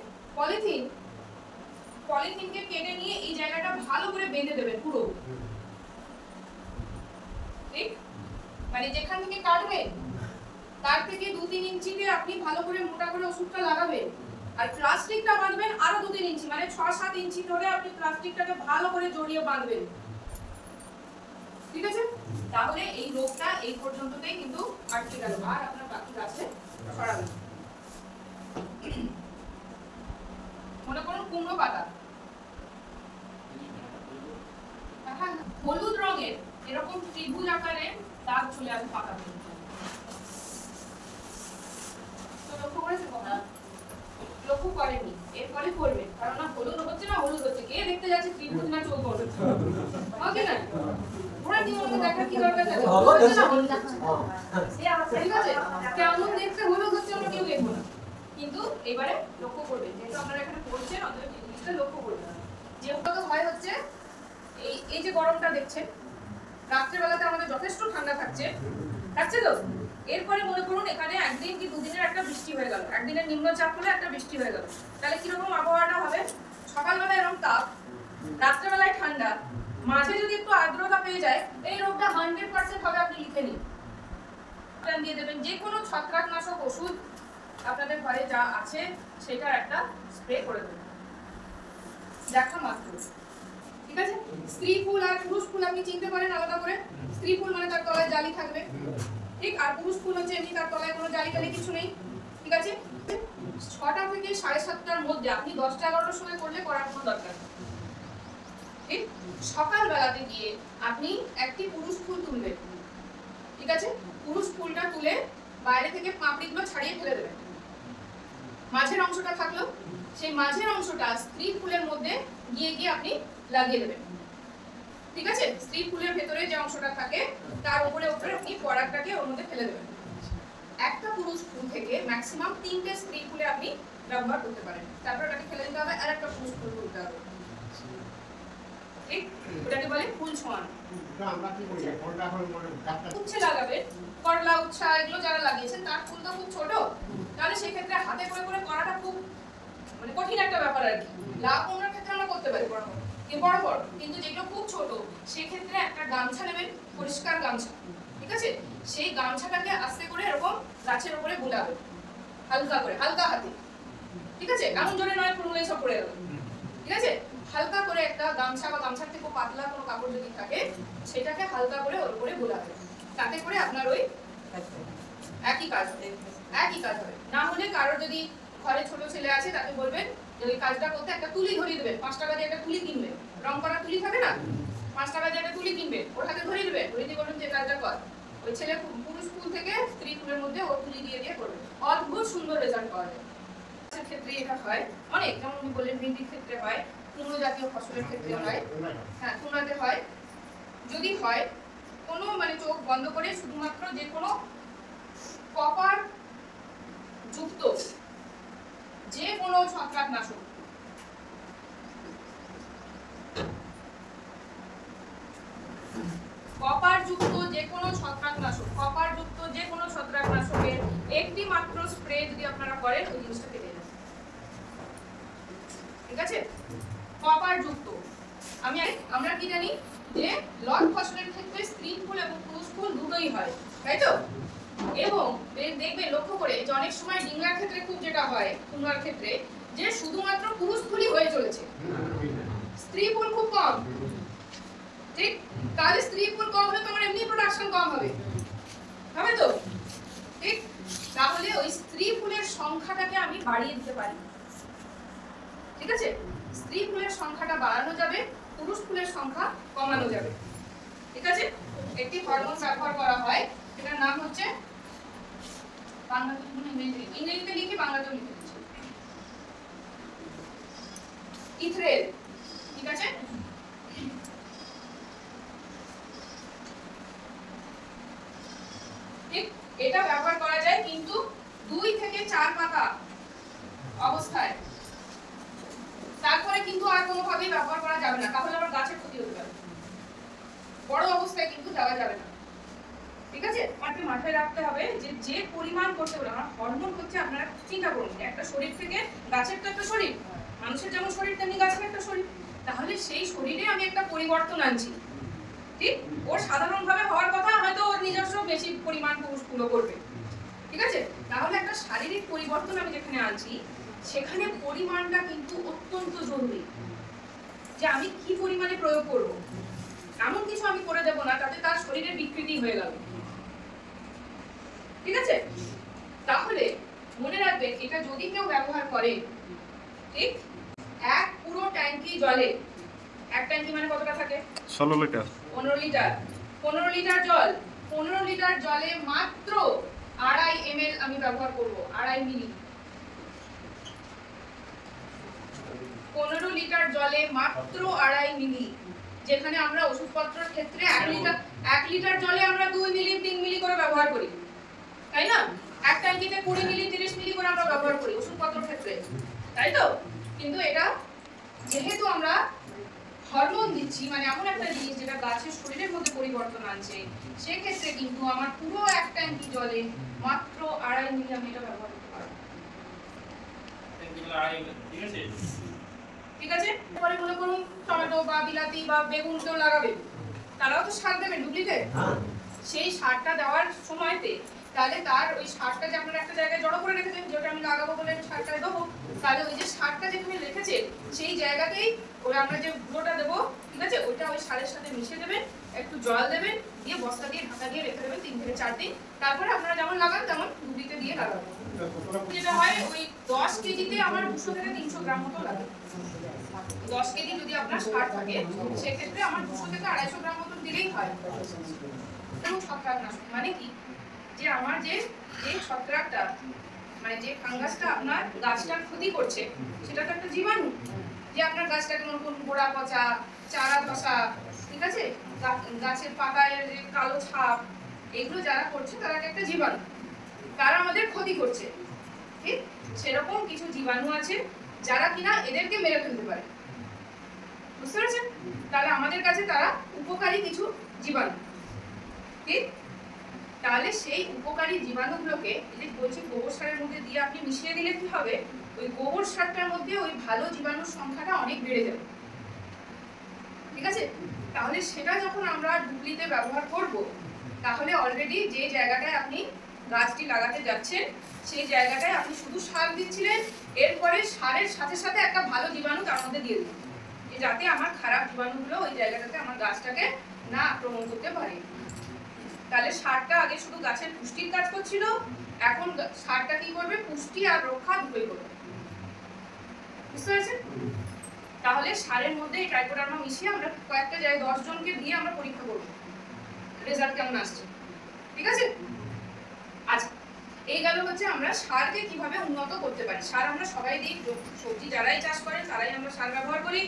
পলিথিনকে কেটে নিয়ে এই জায়গাটা ভালো করে বেঁধে দেবেন পুরো, ঠিক? মানে যেখান থেকে কাটবেন তার থেকে 2-3 ইঞ্চিতে আপনি ভালো করে মোটা করে ওষুধটা লাগাবেন, আর প্লাস্টিকটা বাঁধবেন আরো 2-3 ইঞ্চি, মানে 6-7 ইঞ্চি ধরে আপনি প্লাস্টিকটাকে ভালো করে জড়িয়ে বাঁধবেন, ঠিক আছে? তাহলে এই রোগটা এই পর্যন্ততেই কিন্তু আটকে গেল, আর আপনার বাকি গাছে ছড়াবে না। মনে করুন কুমড়ো পাতা, হলুদ রঙের এরকম ত্রিভুজ আকারে দাগ চলে আসে পাতা, তো লক্ষ্য করেছেন কথা? লক্ষ্য করেননি, এরপরে করবেন, কারণ না হলুদ হচ্ছে, কে দেখতে যাচ্ছে ত্রিভুজ না চৌকোর, ওকে না? ওরা কি মনে দেখার কি দরকার আছে? ঠিক আছে, কেমন দেখতে হলুদ হচ্ছে আমরা কেউ দেখবো না, কিন্তু এবারে লক্ষ্য করবেন, যেহেতু আপনারা এখানে পড়ছেন অতএব এই জিনিসটা লক্ষ্য করবেন। যেটা তো হয় হচ্ছে এই যে গরমটা দেখছেন, রাত্রেবেলাতে আমাদের যথেষ্ট ঠান্ডা থাকছে তো, এরপরে মনে করুন এখানে 1 দিন কি 2 দিনের একটা বৃষ্টি হয়ে গেল, একদিনের নিম্নচাপ হলে একটা বৃষ্টি হয়ে গেল, তাহলে কিরকম আবহাওয়াটা হবে? সকালবেলা এরকম তাপ, রাত্রেবেলায় ঠান্ডা, মাঝে যদি একটু আর্দ্রতা পেয়ে যায়, এই রোগটা 100% হবে। আপনি লিখে নিন, দিয়ে দেবেন। যে কোনো ছত্রাকনাশক ওষুধ আপনাদের ঘরে যা আছে সেটার একটা স্প্রে করে দেবেন, দেখা মাত্র। ঠিক আছে? স্ত্রী ফুল আর পুরুষ ফুল আপনি চিনতে পারেন আলাদা করে। স্ত্রী ফুল মানে তার তলায় জালি থাকবে, ঠিক, আর পুরুষ ফুল হচ্ছে এমনি তার তলায় কোনো জালি টালি কিছু নেই। ঠিক আছে? 6টা থেকে 7:30টার মধ্যে, আপনি 10টা 11টার সময় করলে করার কোনো দরকার নেই। ঠিক, সকালবেলাতে গিয়ে আপনি একটি পুরুষ ফুল তুলবেন। ঠিক আছে? পুরুষ ফুলটা তুলে বাইরে থেকে পাপড়িগুলো ছাড়িয়ে ফেলে দেবেন। মাঝের অংশটা থাকলো, সেই মাঝের অংশটা স্ত্রী ফুলের মধ্যে গিয়ে গিয়ে আপনি লাগিয়ে দেবেন। ঠিক আছে? স্ত্রী ফুলের ভেতরে যে অংশটা থাকে তার উপরে উপরে আপনি পরাগটাকে ওর মধ্যে ফেলে দেবেন। একটা পুরুষ ফুল থেকে ম্যাক্সিমাম 3টে স্ত্রী ফুলে আপনি ব্যবহার করতে পারেন। তারপর ওটাকে ফেলে দিতে হবে, আর একটা পুরুষ ফুল তুলতে হবে। ঠিক, ওটাকে বলে ফুল ছোঁয়ানো। আমরা কি করি, কোনটা এখন উচ্ছে লাগাবেন, করলা উচ্ছা এগুলো যারা লাগিয়েছেন তার ফুল তো খুব ছোট, তাহলে সেই ক্ষেত্রে হাতে করে করে করাটা খুব মানে কঠিন একটা ব্যাপার আর কি। লাভ কুমড়োর ক্ষেত্রে আমরা করতে পারি বড় বড়, কিন্তু যেগুলো খুব ছোট সেই ক্ষেত্রে একটা গামছা নেবেন, পরিষ্কার গামছা। ঠিক আছে? সেই গামছাটাকে আস্তে করে এরকম গাছের উপরে বুলাবেন, হালকা করে, হালকা হাতে। ঠিক আছে? এমন জোরে নয় ফুলগুলো সব পড়ে যাবে। ঠিক আছে? হালকা করে একটা গামছা বা গামছার থেকে পাতলা কোনো কাপড় যদি থাকে সেটাকে হালকা করে ওর উপরে বুলাবেন, তাতে করে আপনার ওই একই কাজ হবে। না হলে কারোর যদি ঘরে ছোট ছেলে আছে তাকে বলবেন যে ওই কাজটা করতে একটা তুলি ধরিয়ে দেবেন, 5 টাকা দিয়ে একটা তুলি কিনবেন, রং করা তুলি থাকে না, 5 টাকা দিয়ে একটা তুলি কিনবেন, ওর হাতে ধরিয়ে দেবেন, ধরিয়ে দিয়ে বলবেন যে কাজটা কর। ওই ছেলে পুরুষ ফুল থেকে স্ত্রী ফুলের মধ্যে ওর তুলি দিয়ে দিয়ে করবে, অদ্ভুত সুন্দর রেজাল্ট পাওয়া যায়। গাছের ক্ষেত্রে এটা হয় অনেক, যেমন উনি বললেন ভিন্ডির ক্ষেত্রে হয়, কুমড়ো জাতীয় ফসলের ক্ষেত্রে হয়, হ্যাঁ কুমড়াতে হয়। যদি হয় কোনো মানে চোখ বন্ধ করে শুধুমাত্র যে কোনো কপার যুক্ত যে কোনো ছত্রাকনাশক, কপার যুক্ত যে কোনো ছত্রাকনাশকের একটি মাত্র স্প্রে যদি আপনারা করেন ওই জিনিসটা কেটে যাবে। ঠিক আছে? কপার যুক্ত আমরা কি জানি যে লট ফসলের ক্ষেত্রে স্ত্রী ফুল এবং পুরুষ ফুল দুটোই হয়, তাই তো? এবং দেখবে লক্ষ্য করে যে অনেক সময় ডিঙ্গার ক্ষেত্রে খুব যেটা হয়, কুমড়ার ক্ষেত্রে, যে শুধুমাত্র পুরুষ ফুলই হয়ে চলেছে, স্ত্রী ফুল খুব কম। ঠিক, তাহলে স্ত্রী ফুল কম হলে তোমার এমনি প্রোডাকশন কম হবে তো? ঠিক, তাহলে ওই স্ত্রী ফুলের সংখ্যাটাকে আমি বাড়িয়ে দিতে পারি। ঠিক আছে? স্ত্রী ফুলের সংখ্যাটা বাড়ানো যাবে, পুরুষ ফুলের সংখ্যা কমানো যাবে। ঠিক আছে? একটি হরমোন ব্যবহার করা হয়, এটার নাম হচ্ছে, বাংলাতে ইংরেজিতে লিখে বাংলাতেও লিখে দিচ্ছি, ইথ্রেল। ঠিক আছে? ঠিক, এটা ব্যবহার করা যায় কিন্তু 2 থেকে 4 পাতা অবস্থায়, তারপরে কিন্তু আর কোনোভাবেই ব্যবহার করা যাবে না, তাহলে আবার গাছের ক্ষতি হতে পারে। বড় অবস্থায় কিন্তু দেওয়া যাবে না। ঠিক আছে? আমাকে মাথায় রাখতে হবে যে যে পরিমাণ করতে বলে আমরা হরমোন হচ্ছে, আপনারা চিন্তা করুন একটা শরীর থেকে, গাছের তো একটা শরীর, মানুষের যেমন শরীর তেমনি গাছের একটা শরীর, তাহলে সেই শরীরে আমি একটা পরিবর্তন আনছি। ঠিক, ওর সাধারণভাবে হওয়ার কথা হয়তো ওর নিজস্ব বেশি পরিমাণ পুরুষগুলো করবে। ঠিক আছে? তাহলে একটা শারীরিক পরিবর্তন আমি যেখানে আনছি সেখানে পরিমাণটা কিন্তু অত্যন্ত জরুরি, যে আমি কি পরিমাণে প্রয়োগ করব। এমন কিছু আমি করে দেব না তাতে তার শরীরের বিকৃতি হয়ে গেল। ঠিক আছে? তাহলে মনে রাখবেন এটা যদি কেউ ব্যবহার করে, ঠিক, এক পুরো ট্যাঙ্কি জলে, এক ট্যাঙ্কি মানে কতটা থাকে? 16 লিটার, 15 লিটার, 15 লিটার জল, 15 লিটার জলে মাত্র 2.5 ml আমি ব্যবহার করব, 2.5 মিলি। 15 লিটার জলে মাত্র 2.5 মিলি, যেখানে আমরা ওষুধপত্রের ক্ষেত্রে 1 লিটার জলে আমরা 2 মিলি 3 মিলি করে ব্যবহার করি, তাই না? এক ট্যাঙ্কিতে 20 মিলি 30 মিলি করে আমরা ব্যবহার করি ওষুধপত্রের ক্ষেত্রে, তাই তো? কিন্তু এটা যেহেতু আমরা হরমোন দিচ্ছি, মানে এমন একটা জিনিস যেটা গাছের শরীরের মধ্যে পরিবর্তন আনছে, সেক্ষেত্রে কিন্তু আমার পুরো এক ট্যাঙ্কি জলে মাত্র 2.5 মিলি আমি এটা ব্যবহার করতে পারবো। ঠিক আছে, এবারে মনে করুন টমেটো বা বিলাতি বা বেগুন কেউ লাগাবে, তারাও তো সার দেবেন ডুপ্লিকেট। সেই সারটা দেওয়ার সময়তে তাহলে তার ওই সারটা যে আপনারা একটা জায়গায় জড়ো করে রেখেছেন, যেটা আমি লাগাবো বলে আমি সারটা দেবো, তাহলে ওই যে সারটা যেখানে রেখেছেন সেই জায়গাতেই ওই আমরা যে গুঁড়োটা দেবো, ঠিক আছে, ওইটা ওই সারের সাথে মিশিয়ে দেবেন, একটু জল দেবেন, দিয়ে বস্তা দিয়ে ঢাকা দিয়ে রেখে দেবেন 3 থেকে 4 দিন। তারপরে আপনারা যেমন লাগান তেমন ডুবিতে দিয়ে লাগাবেন। যেটা হয় ওই 10 কেজিতে আমার 200 থেকে 300 গ্রাম মতো লাগে। 10 কেজি যদি আপনার সার থাকে সেক্ষেত্রে আমার 200 থেকে 250 গ্রাম মতো দিলেই হয়। এবং ছত্রাকনাশক মানে কি, যে আমার যে ছত্রাকটা মানে যে ফাঙ্গাসটা আপনার গাছটার ক্ষতি করছে সেটা তো একটা জীবাণু, যে আপনার গাছটাকে মনে করুন গোড়া পচা, চারা ধসা, ঠিক আছে, গাছের পাতায় যে কালো ছাপ, এগুলো যারা করছে তারা একটা জীবাণু, তারা আমাদের ক্ষতি করছে। ঠিক সেরকম কিছু জীবাণু আছে যারা কিনা এদেরকে মেরে ফেলতে পারে, বুঝতে পারছেন? তাহলে আমাদের কাছে তারা উপকারী কিছু জীবাণু। ঠিক, তাহলে সেই উপকারী জীবাণুগুলোকে এই যে বলছি গোবর সারের মধ্যে দিয়ে আপনি মিশিয়ে দিলে কি হবে, ওই গোবর সারটার মধ্যে ওই ভালো জীবাণুর সংখ্যাটা অনেক বেড়ে যাবে। ঠিক আছে, তাহলে সেটা যখন আমরা ডুপ্লিতে ব্যবহার করব, তাহলে অলরেডি যে জায়গাটায় আপনি গাছটি লাগাতে যাচ্ছেন সেই জায়গাটায় আপনি শুধু সার দিচ্ছিলেন, এরপরে সারের সাথে সাথে একটা ভালো জীবাণু তার মধ্যে দিয়ে দিন, যাতে আমার খারাপ জীবাণুগুলো ওই জায়গাটাতে আমার গাছটাকে না আক্রমণ করতে পারে। তাহলে সারটা আগে শুধু গাছের পুষ্টির কাজ করছিল, এখন সারটা কি করবে, পুষ্টি আর রক্ষা দুটোই করবে। বুঝতে পারছেন? তাহলে সারের মধ্যে এই ট্রাইকোডার্মা মিশিয়ে আমরা কয়েকটা জায়গায় 10 জনকে দিয়ে আমরা পরীক্ষা করব রেজাল্ট কেমন আসছে। ঠিক আছে, আচ্ছা এই গেল হচ্ছে আমরা সারকে কিভাবে উন্নত করতে পারি। সার আমরা সবাই দিই, সবজি যারাই চাষ করেন তারাই আমরা সার ব্যবহার করি।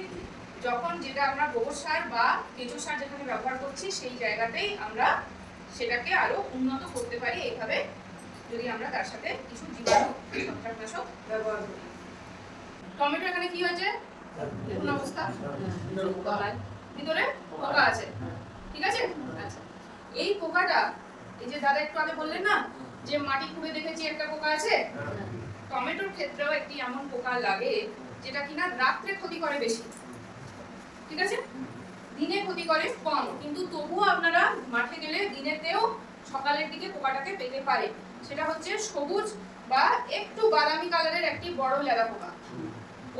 যখন যেটা আমরা গোবর সার বা কেঁচো সার যেখানে ব্যবহার করছি সেই জায়গাতেই আমরা সেটাকে আরো উন্নত করতে পারি এইভাবে, যদি আমরা তার সাথে কিছু জীবাণু ছত্রাকনাশক ব্যবহার করি। টমেটো এখানে কি হয়েছে, কোন অবস্থা, ভিতরে পোকা আছে, ঠিক আছে। আচ্ছা এই পোকাটা, এই যে দাদা একটু আগে বললেন না যে মাটি খুঁড়ে দেখেছি একটা পোকা আছে, টমেটোর ক্ষেত্রেও একটি এমন পোকা লাগে যেটা কিনা রাত্রে ক্ষতি করে বেশি, ঠিক আছে, দিনে ক্ষতি করে কম, কিন্তু তবুও আপনারা মাঠে গেলে দিনেতেও সকালের দিকে পোকাটাকে পেতে পারে। সেটা হচ্ছে সবুজ বা একটু বাদামি কালারের একটি বড় লেদা পোকা।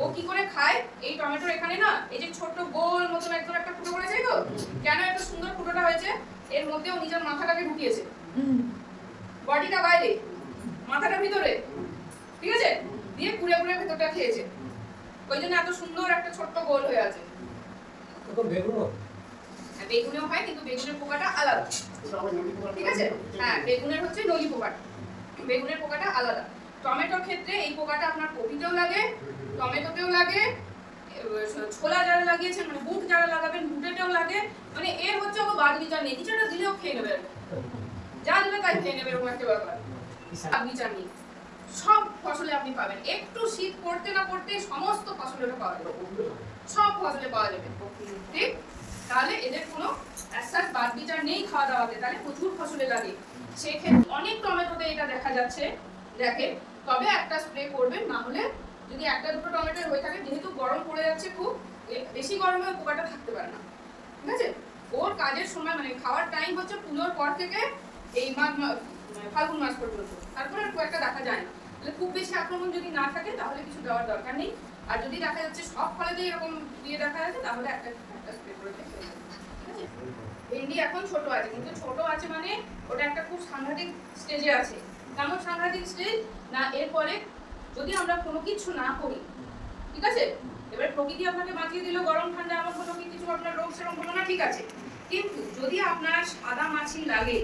ও কি করে খায়, এই টমেটোর এখানে না এই যে ছোট গোল মতন একদম একটা ফুটো করেছে, তো কেন এত সুন্দর ফুটোটা হয়েছে, এর মধ্যে ও নিজের মাথাটাকে ঢুকিয়েছে, বডিটা বাইরে মাথাটা ভিতরে, ঠিক আছে, দিয়ে পুড়ে পুড়ে ভেতরটা খেয়েছে, ওই জন্য এত সুন্দর একটা ছোট্ট গোল হয়ে আছে। বেগুনেও হয় কিন্তু বেগুনের পোকাটা আলাদা, ঠিক আছে, হ্যাঁ বেগুনের হচ্ছে নলি পোকাটা, বেগুনের পোকাটা আলাদা। টমেটোর ক্ষেত্রে এই পোকাটা আপনার কপিতেও লাগে, টমেটোতেও লাগে, ছোলা যারা লাগিয়েছেন মানে বুট যারা লাগাবেন বুটেতেও লাগে, মানে এর হচ্ছে ওকে বাদ বিচার নেই, কিছুটা দিলেও খেয়ে নেবে, যা দিলে তাই খেয়ে নেবে, এরকম একটা ব্যাপার। বিচার নেই, সব ফসলে আপনি পাবেন, একটু শীত পড়তে না পড়তে সমস্ত ফসলে পাওয়া যাবে, সব ফসলে পাওয়া যাবে। ঠিক, তাহলে এদের কোনো অ্যাসাস বাদ বিচার নেই খাওয়া দাওয়াতে, তাহলে প্রচুর ফসলে লাগে। সেক্ষেত্রে অনেক টমেটোতে এটা দেখা যাচ্ছে, দেখেন, তবে একটা স্প্রে করবেন, না হলে যদি একটা দুটো টমেটো হয়ে থাকে, যেহেতু গরম পড়ে যাচ্ছে খুব, বেশি গরমে পোকাটা থাকতে পারে না, ঠিক আছে। ওর কাজের সময় মানে খাওয়ার টাইম হচ্ছে পুজোর পর থেকে এই ফাল্গুন মাস পর্যন্ত, তারপরে আর খুব একটা দেখা যায় না। তাহলে খুব বেশি আক্রমণ যদি না থাকে তাহলে কিছু দেওয়ার দরকার নেই, আর যদি দেখা যাচ্ছে সব ফলেতেই এরকম দিয়ে দেখা যাচ্ছে তাহলে একটা স্প্রে করে দেবে, ঠিক আছে। ভেন্ডি এখন ছোট আছে, কিন্তু ছোট আছে মানে ওটা একটা খুব সাংঘাতিক স্টেজে আছে। কেমন সাংঘাতিক স্টেজ না, এরপরে যদি আমরা কোনো কিছু না করি, ঠিক আছে, এবার প্রকৃতি আপনাকে বাঁচিয়ে দিল, গরম ঠান্ডা এমন হলো কি কিছু আপনার রোগ সেরকম হলো না, ঠিক আছে, কিন্তু যদি আপনার সাদা মাছি লাগে,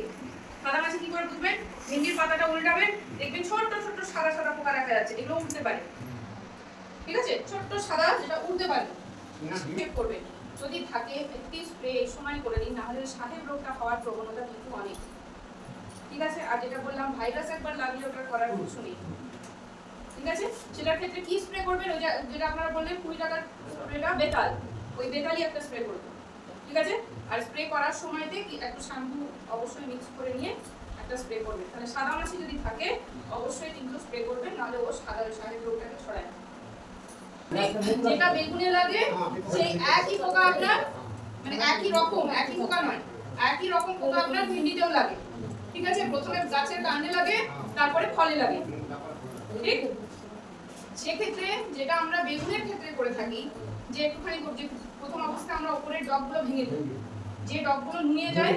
সাদা মাছি কি করে বুঝবেন, ভেন্ডির পাতাটা উল্টাবেন, দেখবেন ছোট্ট ছোট্ট সাদা সাদা পোকা দেখা যাচ্ছে, এগুলো উঠতে পারে, ঠিক আছে, ছোট্ট সাদা যেটা উঠতে পারে, স্প্রে করবেন। যদি থাকে একটি স্প্রে এই সময় করে দিন, না হলে সাহেব রোগটা হওয়ার প্রবণতা কিন্তু অনেক, ঠিক আছে। আর যেটা বললাম ভাইরাস একবার লাগলে ওটা করার কিছু নেই, ঠিক আছে। সেটার ক্ষেত্রে কি স্প্রে করবেন, ওই যেটা আপনারা বললেন 20 টাকার স্প্রেটা বেতাল, ওই বেতালই একটা স্প্রে করবেন, ঠিক আছে। আর স্প্রে করার সময়তে একটু শ্যাম্পু অবশ্যই মিক্স করে নিয়ে একটা স্প্রে করবেন, তাহলে সাদা মাছি যদি থাকে অবশ্যই কিন্তু স্প্রে করবেন, নাহলে ও সাদা সাহেব রোগটাকে ছড়ায়। যেটা বেগুনে লাগে সেই একই পোকা আপনার মানে একই পোকা নয়, একই রকম পোকা আপনার ভেন্ডিতেও লাগে। ঠিক আছে, প্রথমে গাছের কাণ্ডে লাগে, তারপরে ফলে লাগে। ঠিক, সেক্ষেত্রে যেটা আমরা বেগুনের ক্ষেত্রে করে থাকি যে একটুখানি যে প্রথম অবস্থায় আমরা উপরের ডগগুলো ভেঙে দিই, যে ডগগুলো নুয়ে যায়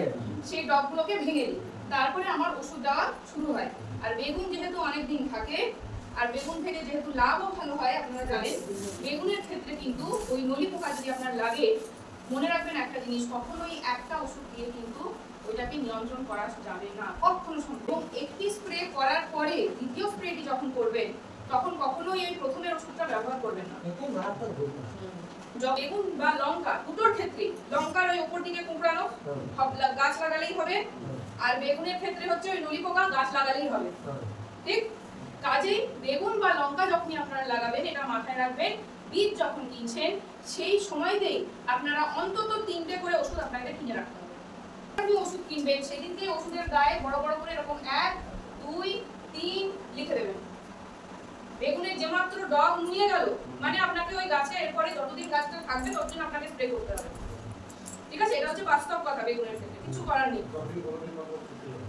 সেই ডগগুলোকে ভেঙে দিই, তারপরে আমার ওষুধ দেওয়া শুরু হয়। আর বেগুন যেহেতু অনেক দিন থাকে আর বেগুন থেকে যেহেতু লাভও ভালো হয়, আপনারা জানেন বেগুনের ক্ষেত্রে কিন্তু ওই নলি পোকা যদি আপনার লাগে, মনে রাখবেন একটা জিনিস, কখনোই একটা ওষুধ দিয়ে কিন্তু ওইটাকে নিয়ন্ত্রণ করা যাবে না, কখনো সম্ভব। এবং একটি স্প্রে করার পরে দ্বিতীয় স্প্রেটি যখন করবেন তখন কখনোই এই প্রথমের ওষুধটা ব্যবহার করবেন না। বেগুন বা লঙ্কা দুটোর ক্ষেত্রে লঙ্কার ওই উপর দিকে কুঁকড়ানো গাছ লাগালেই হবে, আর বেগুনের ক্ষেত্রে হচ্ছে ওই নলি পোকা গাছ লাগালেই হবে। ঠিক, কাজেই বেগুন বা লঙ্কা যখনই আপনারা লাগাবেন এটা মাথায় রাখবেন, বীজ যখন কিনছেন সেই সময়তেই আপনারা অন্তত 3টে করে ওষুধ আপনাদের কিনে রাখতে হবে। আপনি ওষুধ কিনবেন সেদিনকে ওষুধের গায়ে বড় বড় করে এরকম 1, 2, 3 লিখে দেবেন। বেগুনের যে মাত্র ডগ নুয়ে গেল মানে আপনাকে ওই গাছে এরপরে যতদিন গাছটা থাকবে ততদিন আপনাকে স্প্রে করতে হবে। ঠিক আছে, এটা হচ্ছে বাস্তব কথা। বেগুনের ক্ষেত্রে কিছু করার নেই।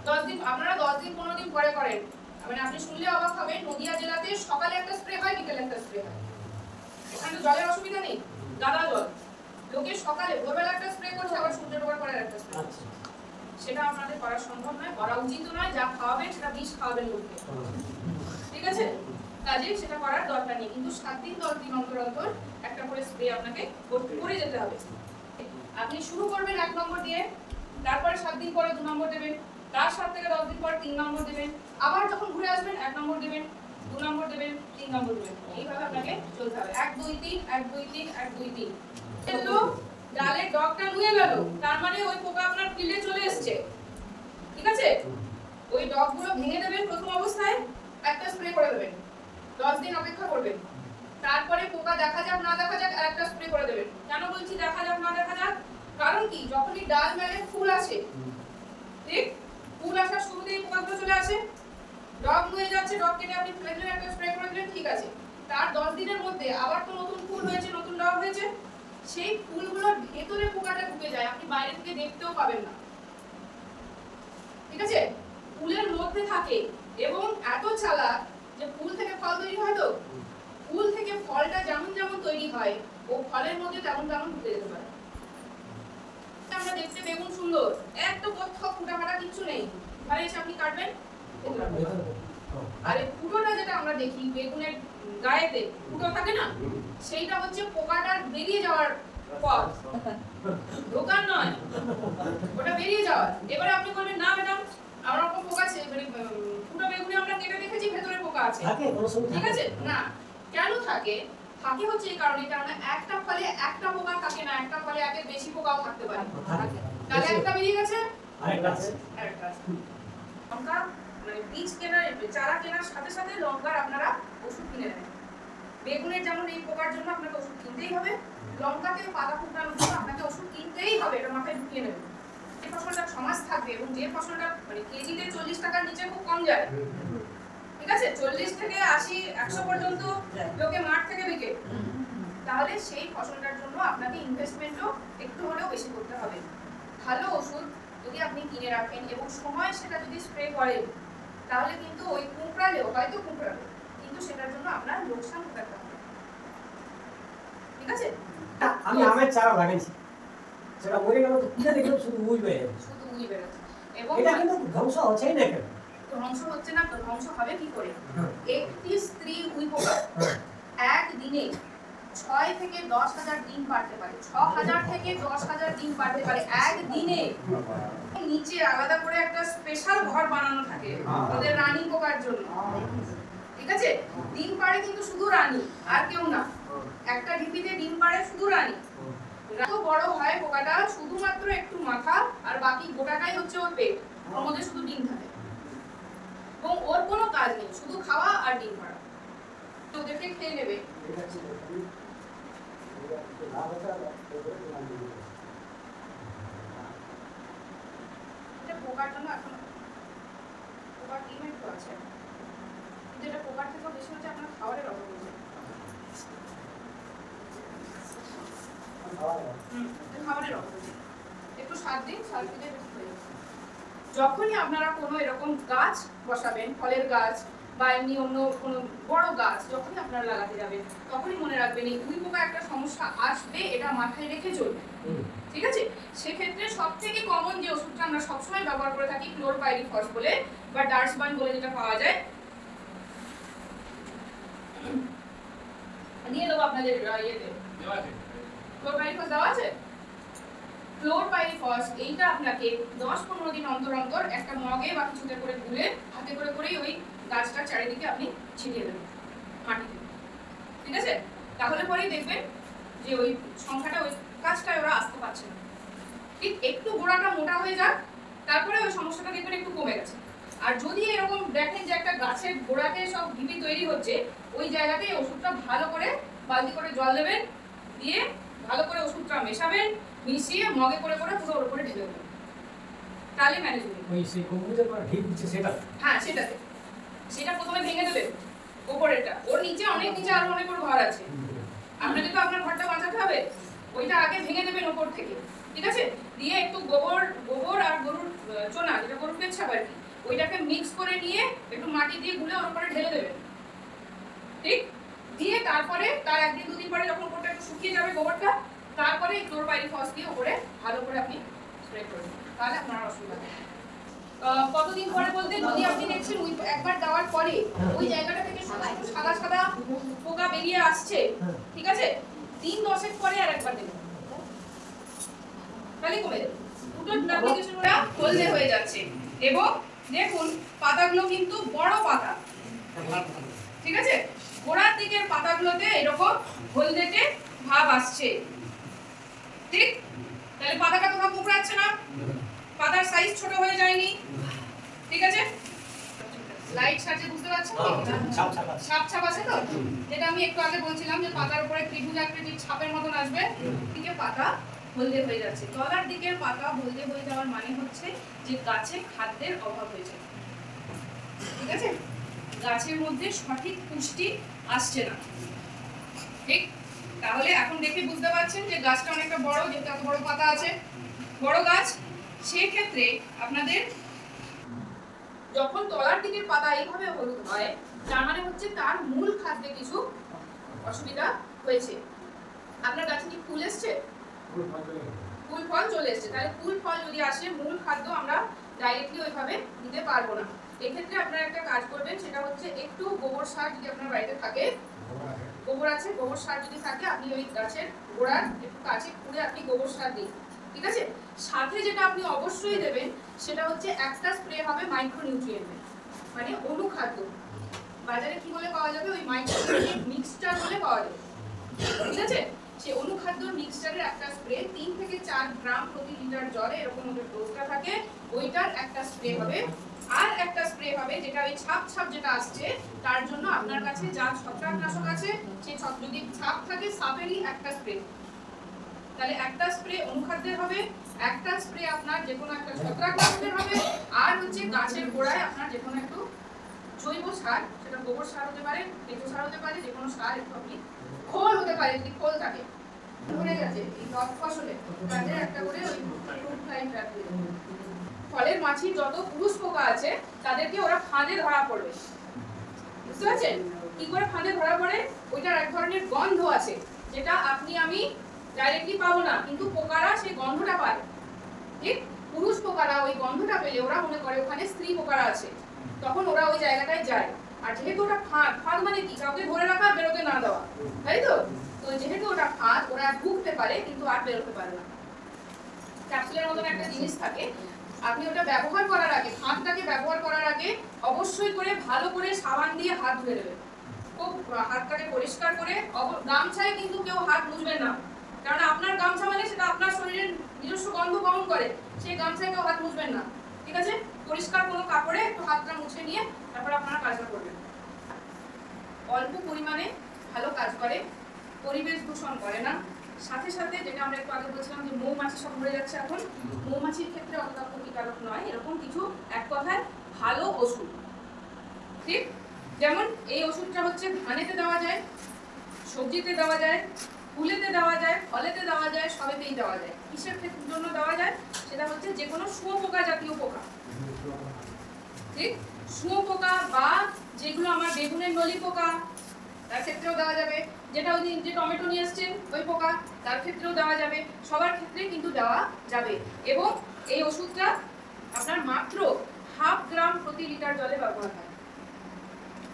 10 দিন আপনারা 10 দিন 15 দিন পরে করেন, মানে আপনি শুনলে অবাক হবেন, নদিয়া জেলাতে সকালে একটা স্প্রে হয়, বিকেলে একটা স্প্রে হয়। এখানে জলের অসুবিধা নেই, গাদা জল। লোকে সকালে ভোরবেলা একটা স্প্রে করছে, আবার সূর্য ডোবার পরে একটা স্প্রে করছে। সেটা আপনাদের করা সম্ভব নয়, করা উচিত নয়। যা খাওয়াবেন সেটা বিষ খাওয়াবেন লোককে। ঠিক আছে, কাজে সেটা করার দরকার নেই। কিন্তু 7 দিন 10 দিন অন্তর অন্তর একটা করে স্প্রে আপনাকে করে যেতে হবে। আপনি শুরু করবেন 1 নম্বর দিয়ে, তারপরে 7 দিন পরে 2 নম্বর দেবেন, তার 7 থেকে 10 দিন পর 3 নম্বর দেবেন, আবার যখন ঘুরে আসবেন 1 নম্বর দেবেন, 2 নম্বর দেবেন, 3 নম্বর দেবেন। এইভাবে আপনাকে চলতে হবে। 1 2 3 1 2 3 1 2 3 এলো ডালের ডগটা নুয়ে গেল, তার মানে ওই পোকা আপনার ফিল্ডে চলে এসেছে। ঠিক আছে, ওই ডগগুলো ভেঙে দেবেন প্রথম অবস্থায়, একটা স্প্রে করে দেবেন, 10 দিন অপেক্ষা করবেন, তারপরে পোকা দেখা যাক না দেখা যাক আর একটা স্প্রে করে দেবেন। কেন বলছি দেখা যাক না দেখা যাক? কারণ কি, যখনই ডাল মেলে ফুল আসে, ঠিক, ফুল আসার শুরুতেই পোকাগুলো চলে আসে, ডগ নুয়ে যাচ্ছে, ডগ কেটে আপনি ফেলে দিলেন, একটা স্প্রে করে দিলেন, ঠিক আছে। তার 10 দিনের মধ্যে আবার তো নতুন ফুল হয়েছে, নতুন ডগ হয়েছে, সেই ফুলগুলোর ভেতরে পোকাটা ঢুকে যায়, আপনি বাইরে থেকে দেখতেও পাবেন না। ঠিক আছে, ফুলের মধ্যে থাকে এবং এত চালাক যে ফুল থেকে ফল তৈরি হয়, তো ফুল থেকে ফলটা যেমন যেমন তৈরি হয় ও ফলের মধ্যে তেমন তেমন ঢুকে যেতে পারে। আমরা দেখতে বেগুন সুন্দর, একটু কোথাও ফুটাফাটা কিছু নেই, তাহলে এসে আপনি কাটবেন। আর এই ফুটোটা যেটা আমরা দেখি বেগুনের গায়েতে ফুটো থাকে না, সেইটা হচ্ছে পোকাটার বেরিয়ে যাওয়ার পথ, দোকান নয়, ওটা বেরিয়ে যাওয়ার। এবারে আপনি বলবেন না ম্যাডাম আমার ওরকম পোকা আছে, মানে ফুটো বেগুনে আমরা কেটে দেখেছি ভেতরে পোকা আছে। ঠিক আছে, না, কেন থাকে? থাকে হচ্ছে এই কারণে, কারণ একটা ফলে একটা পোকা থাকে না, একটা ফলে একের বেশি পোকাও থাকতে পারে। তাহলে একটা বেরিয়ে গেছে, আরেকটা আছে। লঙ্কা মানে বীজ কেনার, চারা কেনার সাথে সাথে লঙ্কার আপনারা ওষুধ কিনে নেবেন। বেগুনের যেমন এই পোকার জন্য আপনাকে ওষুধ কিনতেই হবে, লঙ্কাতে পাতা কুঁকড়ানোর জন্য আপনাকে ওষুধ কিনতেই হবে, এটা মাথায় ঢুকিয়ে নেবেন। যে ফসলটা সমাজ থাকবে এবং যে ফসলটা মানে কেজিতে 40 টাকার নিচে খুব কম যায়, ঠিক আছে, 40 থেকে 80 100 পর্যন্ত লোকে মাঠ থেকে বিকে, তাহলে সেই ফসলটার জন্য আপনাকে ইনভেস্টমেন্টও একটু হলেও বেশি করতে হবে। ভালো ওষুধ যদি আপনি কিনে রাখেন এবং সময় সেটা যদি স্প্রে করেন, তাহলে কিন্তু ওই কুঁকড়ালেও হয়তো কুঁকড়াবে, কিন্তু সেটার জন্য আপনার লোকসান হতে পারে। ঠিক আছে, আমি আমের চারা লাগাইছি, সেটা মরে গেল, তো কিনে দেখলাম শুধু উই বেরোচ্ছে, শুধু উই বেরোচ্ছে। এবং এটা কিন্তু ধ্বংস হচ্ছেই না, কেন ধ্বংস হচ্ছে না? ধ্বংস হবে কি করে? একটি স্ত্রী উই পোকা একদিনে 6 থেকে 10,000 ডিম পারতে পারে, 6,000 থেকে 10,000 ডিম পারতে পারে একদিনে। নিচে আলাদা করে একটা স্পেশাল ঘর বানানো থাকে ওদের রানী পোকার জন্য। ঠিক আছে, ডিম পাড়ে কিন্তু শুধু রানী, আর কেউ না। একটা ঢিপিতে ডিম পাড়ে শুধু রানী। এত বড় হয় পোকাটা, শুধুমাত্র একটু মাথা আর বাকি গোটাটাই হচ্ছে ওর পেট, ওর মধ্যে শুধু ডিম থাকে এবং ওর কোনো কাজ নেই, শুধু খাওয়া আর ডিম পাড়া। ওদেরকে খেয়ে নেবে। এটা পোকার জন্য এখন পোকার ডিম একটু আছে, কিন্তু এটা পোকার থেকেও বেশি হচ্ছে আপনার খাবারের অভাব হচ্ছে। খাবারের অভাব হচ্ছে। একটু সার দিন, সার দিলে হয়ে যাবে। যখনই আপনারা কোনো এরকম গাছ বসাবেন, ফলের গাছ বা এমনি অন্য কোনো বড় গাছ যখনই আপনারা লাগাতে যাবেন, তখনই মনে রাখবেন এই উই পোকা একটা সমস্যা আসবে, এটা মাথায় রেখে চলবে। ঠিক আছে? সেক্ষেত্রে সব থেকে কমন যে ওষুধটা আমরা সবসময় ব্যবহার করে থাকি ক্লোরপাইরিফস বলে বা ডার্সবান বলে যেটা পাওয়া যায়, দিয়ে দেবো আপনাদের ইয়েতে। ক্লোরপাইরিফস দেওয়া আছে? ক্লোরপাইরিফস এইটা আপনাকে 10-15 দিন অন্তর অন্তর একটা মগে বা কিছুতে করে গুলে হাতে করে করেই ওই গাছটার চারিদিকে আপনি ছিটিয়ে দেবেন মাটিতে। ঠিক আছে? তাহলে পরেই দেখবেন যে ওই সংখ্যাটা ওই গাছটায় ওরা আসতে পারছে না। ঠিক একটু গোড়াটা মোটা হয়ে যাক, তারপরে ওই সমস্যাটা দেখবেন একটু কমে গেছে। আর যদি এরকম দেখেন যে একটা গাছের গোড়াতে সব ঢিপি তৈরি হচ্ছে, ওই জায়গাতে ওষুধটা ভালো করে বালতি করে জল দেবেন, দিয়ে ভালো করে ওষুধটা মেশাবেন, মিশিয়ে মগে করে করে পুরো ওর উপরে ঢেলে দেবেন, তাহলে ম্যানেজ হবে। ওই সেই কম্পিউটার করে ঢিপ দিচ্ছে সেটা? হ্যাঁ, সেটাতে। সেটা প্রথমে ভেঙে দেবেন ওপরেরটা, ওর নিচে অনেক নিচে আরো অনেক বড় ঘর আছে, আপনাকে তো আপনার ঘরটা বাঁচাতে হবে, ওইটা আগে ভেঙে দেবেন ওপর থেকে। ঠিক আছে? দিয়ে একটু গোবর আর গরুর চোনা, যেটা গরুর পেচ্ছাপ আর কি, ওইটাকে মিক্স করে নিয়ে একটু মাটি দিয়ে গুলে ওর উপরে ঢেলে দেবেন। ঠিক? দিয়ে তারপরে তার 1-2 দিন পরে যখন ওটা একটু শুকিয়ে যাবে গোবরটা, তারপরে এই ক্লোরপাইরিফস দিয়ে উপরে ভালো করে আপনি স্প্রে করবেন, তাহলে আপনার অসুবিধা হবে। কতদিন পরে বলতে, যদি আপনি দেখছেন ওই একবার দেওয়ার পরে ওই জায়গাটা থেকে সাদা সাদা পোকা বেরিয়ে আসছে, ঠিক আছে, 3-10 পরে আর একবার দেবেন, তাহলে কমে যাবে। দুটো অ্যাপ্লিকেশনটা হলদে হয়ে যাচ্ছে এবং দেখুন পাতাগুলো কিন্তু বড় পাতা। ঠিক আছে? গোড়ার দিকের পাতাগুলোতে এরকম হলদেটে ভাব আসছে। ঠিক? তাহলে পাতাটা কোথাও কুকড়াচ্ছে না, পাতার সাইজ ছোট হয়ে যায়নি। ঠিক আছে? লাইট সাজে বুঝতে পারছেন? ছাপ ছাপ আছে তো, যেটা আমি একটু আগে বলছিলাম যে পাতার উপরে ত্রিভুজ আকৃতির ছাপের মতন আসবে। দিকে পাতা হলদে হয়ে যাচ্ছে, তলার দিকের পাতা হলদে হয়ে যাওয়ার মানে হচ্ছে যে গাছে খাদ্যের অভাব হয়েছে। ঠিক আছে? গাছের মধ্যে সঠিক পুষ্টি আসছে না। ঠিক? তাহলে এখন দেখে বুঝতে পারছেন যে গাছটা অনেকটা বড়, যেহেতু এত বড় পাতা আছে, বড় গাছ। সেক্ষেত্রে আপনাদের যখন তলার দিকের পাতা এইভাবে হলুদ হয়, তার মানে হচ্ছে তার মূল খাদ্যে কিছু অসুবিধা হয়েছে। আপনার গাছে কি ফুল এসছে? ফুল ফল চলে এসছে। তাহলে ফুল ফল যদি আসে, মূল খাদ্য আমরা ডাইরেক্টলি ওইভাবে দিতে পারবো না। এক্ষেত্রে আপনারা একটা কাজ করবেন, সেটা হচ্ছে একটু গোবর সার যদি আপনার বাড়িতে থাকে, গোবর আছে, গোবর সার যদি থাকে, আপনি ওই গাছের গোড়ার একটু কাছে খুঁড়ে আপনি গোবর সার দিন। ঠিক আছে? সাথে যেটা আপনি অবশ্যই দেবেন সেটা হচ্ছে একটা স্প্রে হবে মাইক্রোনিউট্রিয়েন্টের, মানে অনুখাদ্য। বাজারে কি বলে পাওয়া যাবে? ওই মাইক্রোনিউট্রিয়েন্ট মিক্সচার বলে পাওয়া যাবে। ঠিক আছে? সেই অনুখাদ্য মিক্সচারের একটা স্প্রে 3 থেকে 4 গ্রাম প্রতি লিটার জলে, এরকম ওদের ডোজটা থাকে, ওইটার একটা স্প্রে হবে। আর একটা স্প্রে হবে যেটা ওই ছাপ ছাপ যেটা আসছে, তার জন্য আপনার কাছে যা ছত্রাকনাশক আছে, সেই যদি ছাপ থাকে, সাপেরই একটা স্প্রে। তাহলে একটা স্প্রে অনুখাদ্যের হবে, একটা স্প্রে আপনার যে কোনো একটা ছত্রাকনাশকের হবে, আর হচ্ছে গাছের গোড়ায় আপনার যে কোনো একটু জৈব সার, সেটা গোবর সার হতে পারে, কেঁচো সার হতে পারে, যে কোনো সার একটু আপনি, খোল হতে পারে যদি খোল থাকে। ধরে গেছে এই টপ ফসলে গাছের একটা করে ওই ফ্রুট ফ্লাই ট্র্যাপ দিয়ে দেবেন। ফলের মাছি যত পুরুষ পোকা আছে তাদেরকে ওরা ফাঁদে ধরা পড়বে। বুঝতে পারছেন কি করে ফাঁদে ধরা পড়ে? ওইটার এক ধরনের গন্ধ আছে, যেটা আপনি আমি ডাইরেক্টলি পাবো না, কিন্তু পোকারা সেই গন্ধটা পায়। ঠিক? পুরুষ পোকারা ওই গন্ধটা পেলে ওরা মনে করে ওখানে স্ত্রী পোকারা আছে, তখন ওরা ওই জায়গাটায় যায়। আর যেহেতু ওটা ফাঁদ, ফাঁদ মানে কি? কাউকে ধরে রাখা, বেরোতে না দেওয়া, তাই তো? তো যেহেতু ওটা ফাঁদ, ওরা ঢুকতে পারে কিন্তু আর বেরোতে পারে না। ক্যাপসুলের মতন একটা জিনিস থাকে, আপনি ওটা ব্যবহার করার আগে, ফাঁদটাকে ব্যবহার করার আগে অবশ্যই করে ভালো করে সাবান দিয়ে হাত ধুয়ে নেবেন। খুব হাতটাকে পরিষ্কার করে, গামছায় কিন্তু কেউ হাত মুছবেন না, কারণ আপনার গামছা মানে সেটা আপনার শরীরের নিজস্ব গন্ধ বহন করে, সেই গামছায় কেউ হাত মুছবেন না। ঠিক আছে? পরিষ্কার কোনো কাপড়ে একটু হাতটা মুছে নিয়ে তারপর আপনারা কাজটা করবেন। অল্প পরিমাণে ভালো কাজ করে, পরিবেশ দূষণ করে না। সাথে সাথে যেটা আমরা একটু আগে বলছিলাম যে মৌমাছি সব মরে যাচ্ছে এখন, মৌমাছির ক্ষেত্রে অতটা ক্ষতিকারক নয়, এরকম কিছু এক কথায় ভালো ওষুধ। ঠিক? যেমন এই ওষুধটা হচ্ছে ধানেতে দেওয়া যায়, সবজিতে দেওয়া যায়, ফুলেতে দেওয়া যায়, ফলেতে দেওয়া যায়, সবেতেই দেওয়া যায়। কিসের জন্য দেওয়া যায়? সেটা হচ্ছে যে কোনো শুঁয়োপোকা জাতীয় পোকা, ঠিক? শুঁয়োপোকা বা যেগুলো আমার বেগুনের নলি পোকা, তার ক্ষেত্রেও দেওয়া যাবে। যেটা ওই যে টমেটো নিয়ে এসছেন ওই পোকা, তার ক্ষেত্রেও দেওয়া যাবে। সবার ক্ষেত্রেই কিন্তু দেওয়া যাবে। এবং এই ওষুধটা আপনার মাত্র 1/2 গ্রাম প্রতি লিটার জলে ব্যবহার হয়।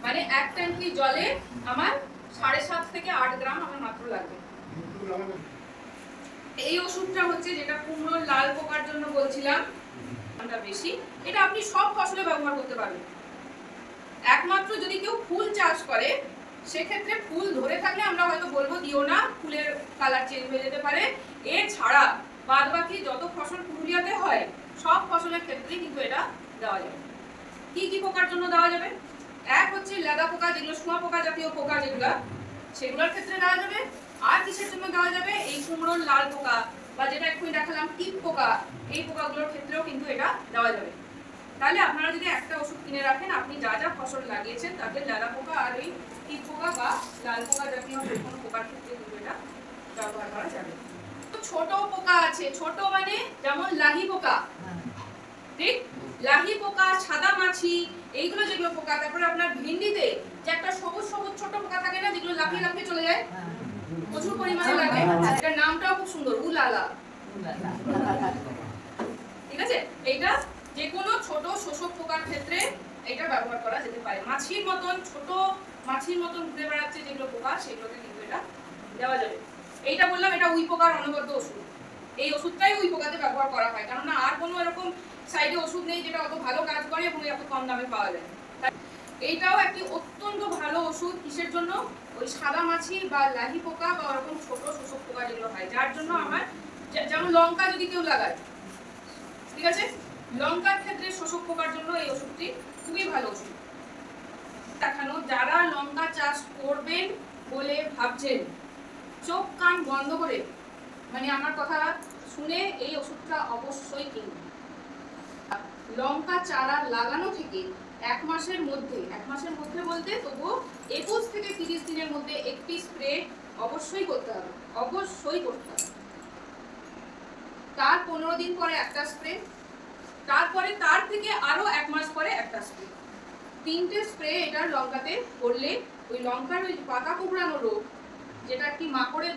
মানে 1 ট্যাঙ্কি জলে আমার 7.5 থেকে 8 গ্রাম আমার মাত্র লাগবে। এই ওষুধটা হচ্ছে যেটা কুমড়োর লাল পোকার জন্য বলছিলাম, দামটা বেশি। এটা আপনি সব ফসলে ব্যবহার করতে পারবেন। একমাত্র যদি কেউ ফুল চাষ করে সেক্ষেত্রে ফুল ধরে থাকলে আমরা হয়তো বলবো দিও না, ফুলের কালার চেঞ্জ হয়ে যেতে পারে। এছাড়া বাদবাকি যত ফসল পুরুলিয়াতে হয় সব ফসলের ক্ষেত্রে কিন্তু এটা দেওয়া যাবে। কি কি পোকার জন্য দেওয়া যাবে? এক হচ্ছে লেদা পোকা, যেগুলো শুঁয়োপোকা জাতীয় পোকা যেগুলো, সেগুলোর ক্ষেত্রে দেওয়া যাবে। আর কিসের জন্য দেওয়া যাবে? এই কুমড়োর লাল পোকা বা যেটা এক্ষুনি দেখালাম টিপ পোকা, এই পোকাগুলোর ক্ষেত্রেও কিন্তু এটা দেওয়া যাবে। তাহলে আপনারা যদি একটা ওষুধ কিনে রাখেন, আপনি যা যা ফসল লাগিয়েছেন তাদের লেদা পোকা আর এই টিপ পোকা বা লাল পোকা জাতীয় কোনো পোকার ক্ষেত্রে কিন্তু এটা ব্যবহার করা যাবে। ছোট পোকা আছে, ছোট মানে যেমন লাহি পোকা, ঠিক? লাহি পোকা, সাদা মাছি, এইগুলো যেগুলো পোকা। তারপরে আপনার ভিন্ডিতে যে একটা সবুজ সবুজ ছোট পোকা থাকে না, যেগুলো লাফিয়ে লাফিয়ে চলে যায়, প্রচুর পরিমাণে লাগে। এটার নামটাও খুব সুন্দর, উলালা, ঠিক আছে? এইটা যে কোনো ছোট শোষক পোকার ক্ষেত্রে এটা ব্যবহার করা যেতে পারে। মাছির মতন ছোট মাছির মতন ঘুরে বেড়াচ্ছে যেগুলো পোকা, সেগুলোতে কিন্তু এটা দেওয়া যাবে। এইটা বললাম এটা উই পোকার অনবদ্য ওষুধ। এই ওষুধটাই উই পোকাতে ব্যবহার করা হয়, কারণ না আর কোনো এরকম সাইডে ওষুধ নেই যেটা অত ভালো কাজ করে এবং এত কম দামে পাওয়া যায়। এইটাও একটি অত্যন্ত ভালো ওষুধ। কিসের জন্য? ওই সাদা মাছি বা লাহি পোকা বা ওরকম ছোট শোষক পোকা যেগুলো হয়, যার জন্য আমার যেমন লঙ্কা যদি কেউ লাগায়, ঠিক আছে, লঙ্কার ক্ষেত্রে শোষক পোকার জন্য এই ওষুধটি খুবই ভালো ওষুধ। দেখানো যারা লঙ্কা চাষ করবেন বলে ভাবছেন, চোখ কান বন্ধ করে মানে আমার কথা শুনে এই ওষুধটা অবশ্যই কিনবেন। লঙ্কা চারা লাগানো থেকে 1 মাসের মধ্যে বলতে তবুও 21 থেকে 30 দিনের মধ্যে একটি স্প্রে অবশ্যই করতে হবে, অবশ্যই করতে হবে। তার 15 দিন পরে একটা স্প্রে, তারপরে তার থেকে আরো 1 মাস পরে একটা স্প্রে। 3টে স্প্রে এটার লঙ্কাতে করলে ওই লঙ্কার ওই পাতা কুঁকড়ানো রোগ, যেটা কি মাকড়ের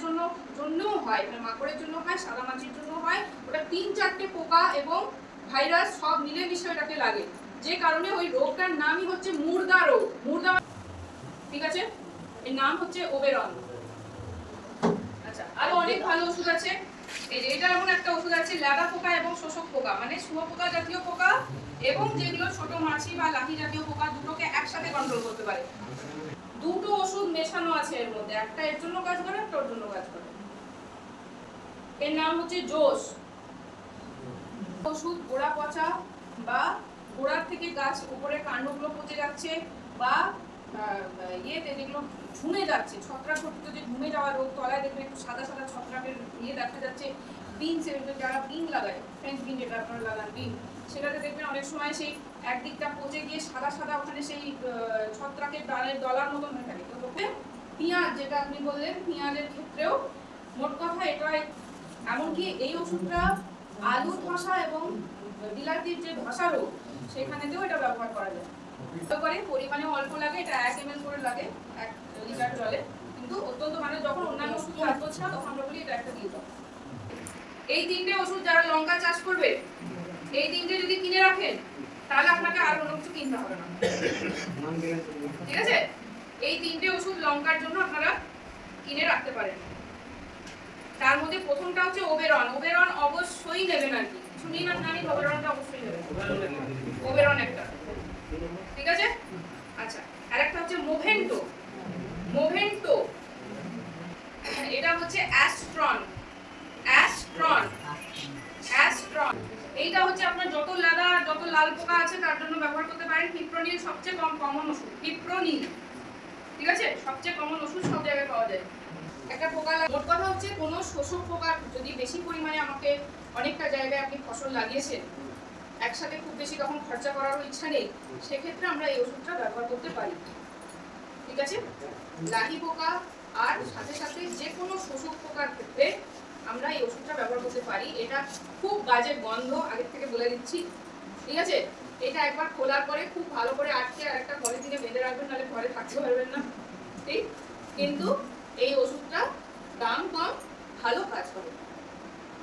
জন্যও হয়, মানে মাকড়ের জন্য হয়, সাদা মাছির জন্য হয়, ওটা 3-4টে পোকা এবং ভাইরাস সব মিলেমিশে এটাকে লাগে, যে কারণে ওই রোগটার নামই হচ্ছে মুর্দা রোগ। মুর্দা, ঠিক আছে? এর নাম হচ্ছে ওবেরন। আচ্ছা, আরো অনেক ভালো ওষুধ আছে। এই যে এটা এমন একটা ওষুধ আছে, লেদা পোকা এবং শোষক পোকা, মানে শুঁয়োপোকা জাতীয় পোকা এবং যেগুলো ছোট মাছি বা লাহি জাতীয় পোকা, দুটোকে একসাথে কন্ট্রোল করতে পারে। দুটো ওষুধ মেশানো আছে এর মধ্যে, একটা এর জন্য কাজ করে, একটা ওর জন্য কাজ করে। এর নাম হচ্ছে জোশ ওষুধ। গোড়া পচা বা গোড়ার থেকে গাছ উপরে কাণ্ডগুলো পচে যাচ্ছে বা ইয়েতে যেগুলো ঝুমে যাচ্ছে, ছত্রাক ঘটিত যে ঝুমে যাওয়া রোগ, তলায় দেখবেন একটু সাদা সাদা ছত্রাকের ইয়ে দেখা যাচ্ছে। বিনস, যারা বিন লাগায়, ফ্রেঞ্চ বিন যেটা আপনারা লাগান বিন, সেটাতে দেখবেন অনেক সময় সেই একদিকটা পচে গিয়ে সাদা সাদা ওখানে সেই ছত্রাকের ডালের দলার মতন হয়ে থাকে। তো পেঁয়াজ, যেটা আপনি বললেন, পেঁয়াজের ক্ষেত্রেও মোট কথা এটাই। এমনকি এই ওষুধটা আলু ধসা এবং বিলাতির যে ধসা রোগ, সেখানেতেও এটা ব্যবহার করা যায়। পরিমাণে অল্প লাগে, এটা 1 ml করে লাগে 1 লিটার জলে, কিন্তু অত্যন্ত মানে যখন অন্যান্য ওষুধ কাজ করছে না তখন আমরা বলি এটা একটা দিয়ে দাও। এই 3টে ওষুধ যারা লঙ্কা চাষ করবে, এই 3টে যদি কিনে রাখেন তাহলে আপনাকে আর অন্য কিছু কিনতে হবে না, ঠিক আছে? এই 3টে ওষুধ লঙ্কার জন্য আপনারা কিনে রাখতে পারেন। তার মধ্যে প্রথমটা হচ্ছে ওবেরন। ওবেরন অবশ্যই নেবেন, আর কি শুনি না জানি, ওবেরনটা অবশ্যই নেবেন। ওবেরন একটা, ঠিক আছে? আচ্ছা, আরেকটা হচ্ছে মোভেন্টো। মোভেন্টো এটা হচ্ছে অ্যাস্ট্রন। অ্যাস্ট্রন অ্যাস্ট্রন এইটা হচ্ছে আপনার যত লেদা যত লাল পোকা আছে তার জন্য ব্যবহার করতে পারেন। পিপ্রোনিল সবচেয়ে কমন ওষুধ, পিপ্রোনিল, ঠিক আছে? সবচেয়ে কমন ওষুধ, সব জায়গায় পাওয়া যায়। একটা পোকা, মোট কথা হচ্ছে কোনো শোষক পোকা যদি বেশি পরিমাণে, আমাকে অনেকটা জায়গায় আপনি ফসল লাগিয়েছেন, একসাথে খুব বেশি তখন খরচা করারও ইচ্ছা নেই, সেক্ষেত্রে আমরা এই ওষুধটা ব্যবহার করতে পারি, ঠিক আছে? লাহি পোকা, আর সাথে সাথে যে কোনো শোষক পোকার ক্ষেত্রে আমরা এই ওষুধটা ব্যবহার করতে পারি। এটা খুব বাজে গন্ধ, আগের থেকে বলে দিচ্ছি, ঠিক আছে? এটা একবার খোলার পরে খুব ভালো করে আটকে আর একটা পলিথিনে বেঁধে রাখবেন, নাহলে ঘরে থাকতে পারবেন না, ঠিক? কিন্তু এই ওষুধটা দাম কম, ভালো কাজ করে।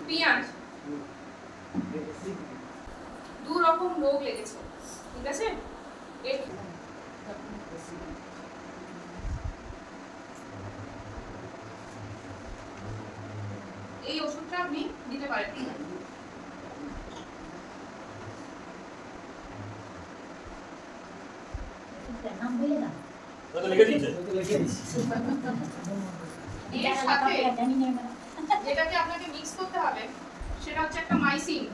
পেঁয়াজ, 2 রকম রোগ লেগেছে, ঠিক আছে? এই ওষুধটা আপনি দিতে পারেন। নাম বলে না তো লিখে দিয়েছে তো লিখে দিচ্ছি। এর সাথে যেটাকে আপনাকে মিক্স করতে হবে সেটা হচ্ছে একটা মাইসিন।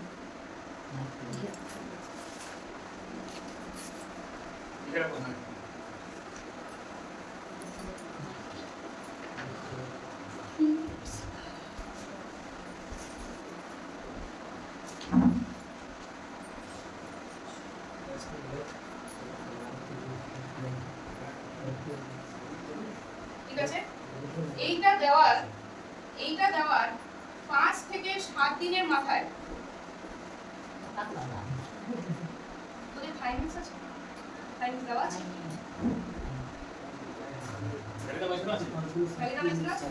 ঠিক আছে? এইটা দেওয়ার 5 থেকে 7 দিনের মাথায় তোদের থাইমিক্স আছে? থাইমিক্স দেওয়া আছে? ভ্যালিডামাইসিন আছে?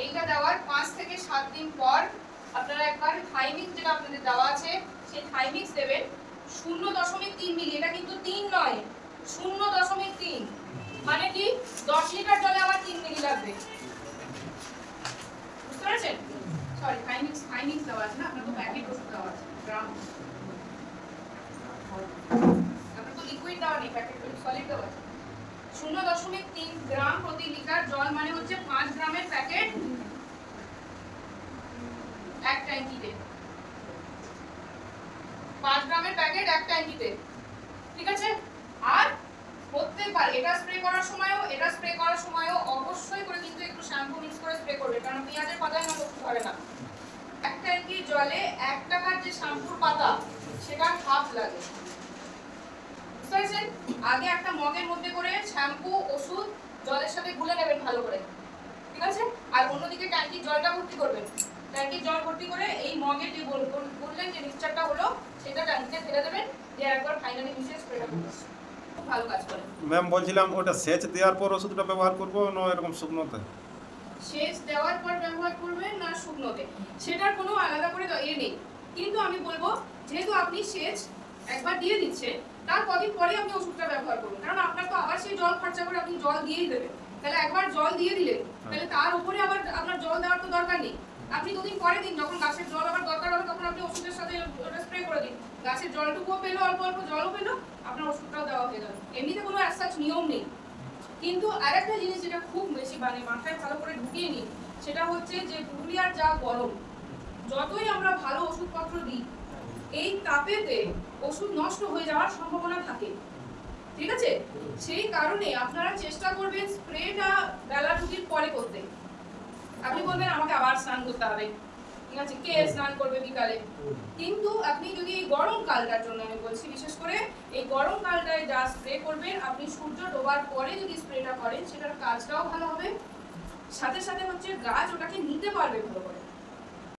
এইটা দেওয়ার 5 থেকে 7 দিন পর আপনারা একবার থাইমিক্স, যেটা আপনাদের দেওয়া আছে সেই থাইমিক্স দেবেন 0.3 মিলি। এটা কিন্তু 3 নয়, 0.3, মানে কি 10 লিটার জলে আমার 3 মিলি লাগবে। বুঝতে পেরেছেন? সরি, থাইমিক্স দেওয়া আছে না, আপনার তো প্যাকেট ওষুধ দেওয়া আছে, গ্রাম, আপনার তো লিকুইড দেওয়া নেই, প্যাকেট সলিড দেওয়া আছে। 0.3 গ্রাম প্রতি লিটার জল, মানে হচ্ছে 5 গ্রামের প্যাকেট এক ট্যাঙ্কিতে, 5 গ্রামের প্যাকেট এক ট্যাঙ্কিতে, ঠিক আছে? আর প্রত্যেকবার এটা স্প্রে করার সময়ও অবশ্যই করে কিন্তু একটু শ্যাম্পু মিক্স করে স্প্রে করবে, কারণ পেঁয়াজের পাতায় না ওষুধ ধরে না। এক ট্যাঙ্কি জলে 1 টাকার যে শ্যাম্পুর পাতা সেটা হাফ লাগে। বুঝতে পেরেছেন? আগে একটা মগের মধ্যে করে শ্যাম্পু ওষুধ জলের সাথে গুলে নেবেন ভালো করে, ঠিক আছে? আর অন্যদিকে ট্যাঙ্কির জলটা ভর্তি করবেন। ট্যাঙ্কির জল ভর্তি করে এই মগের যে বললেন যে মিক্সচারটা হলো সেটা ট্যাঙ্কিতে ফেলে দেবেন, দিয়ে একবার ফাইনালি মিশিয়ে স্প্রেটা করবেন, খুব ভালো কাজ করে। ম্যাম বলছিলাম ওটা সেচ দেওয়ার পর ওষুধটা ব্যবহার করবো না এরকম শুকনোতে? সেচ দেওয়ার পর ব্যবহার করবেন না শুকনোতে, সেটার কোনো আলাদা করে নেই। কিন্তু আমি বলবো, যেহেতু আপনি সেচ একবার দিয়ে দিচ্ছেন, তার কদিন পরে আপনি ওষুধটা ব্যবহার করুন, কারণ আপনার তো আবার সেই জল খরচা করে আপনি জল দিয়েই দেবেন। তাহলে একবার জল দিয়ে দিলেন, তাহলে তার উপরে আবার আপনার জল দেওয়ার তো দরকার নেই। আপনি 2 দিন পরে দিন, যখন গাছের জল আবার দরকার হবে তখন আপনি ওষুধের সাথে ওটা স্প্রে করে দিন। গাছের জলটুকুও পেলো, অল্প অল্প জলও পেলো, আপনার ওষুধটাও দেওয়া হয়ে গেল। এমনিতে কোনো অ্যাজ নিয়ম নেই। কিন্তু আরেকটা জিনিস যেটা খুব বেশি মাথায় ভালো করে ঢুকিয়ে নিন, সেটা হচ্ছে যে পুরুলিয়ার যা গরম, যতই আমরা ভালো ওষুধপত্র দিই, এই তাপেতে ওষুধ নষ্ট হয়ে যাওয়ার সম্ভাবনা থাকে, ঠিক আছে? সেই কারণে আপনারা চেষ্টা করবেন স্প্রেটা বেলা 2টির পরে করতে। আপনি বলবেন আমাকে আবার স্নান করতে হবে, ঠিক আছে? কে স্নান করবে বিকালে? কিন্তু আপনি যদি এই গরমকালটার জন্য আমি বলছি, বিশেষ করে এই গরমকালটায় যা স্প্রে করবেন, আপনি সূর্য ডোবার পরে যদি স্প্রেটা করেন সেটার কাজটাও ভালো হবে, সাথে সাথে হচ্ছে গাছ ওটাকে নিতে পারবে ভালো করে।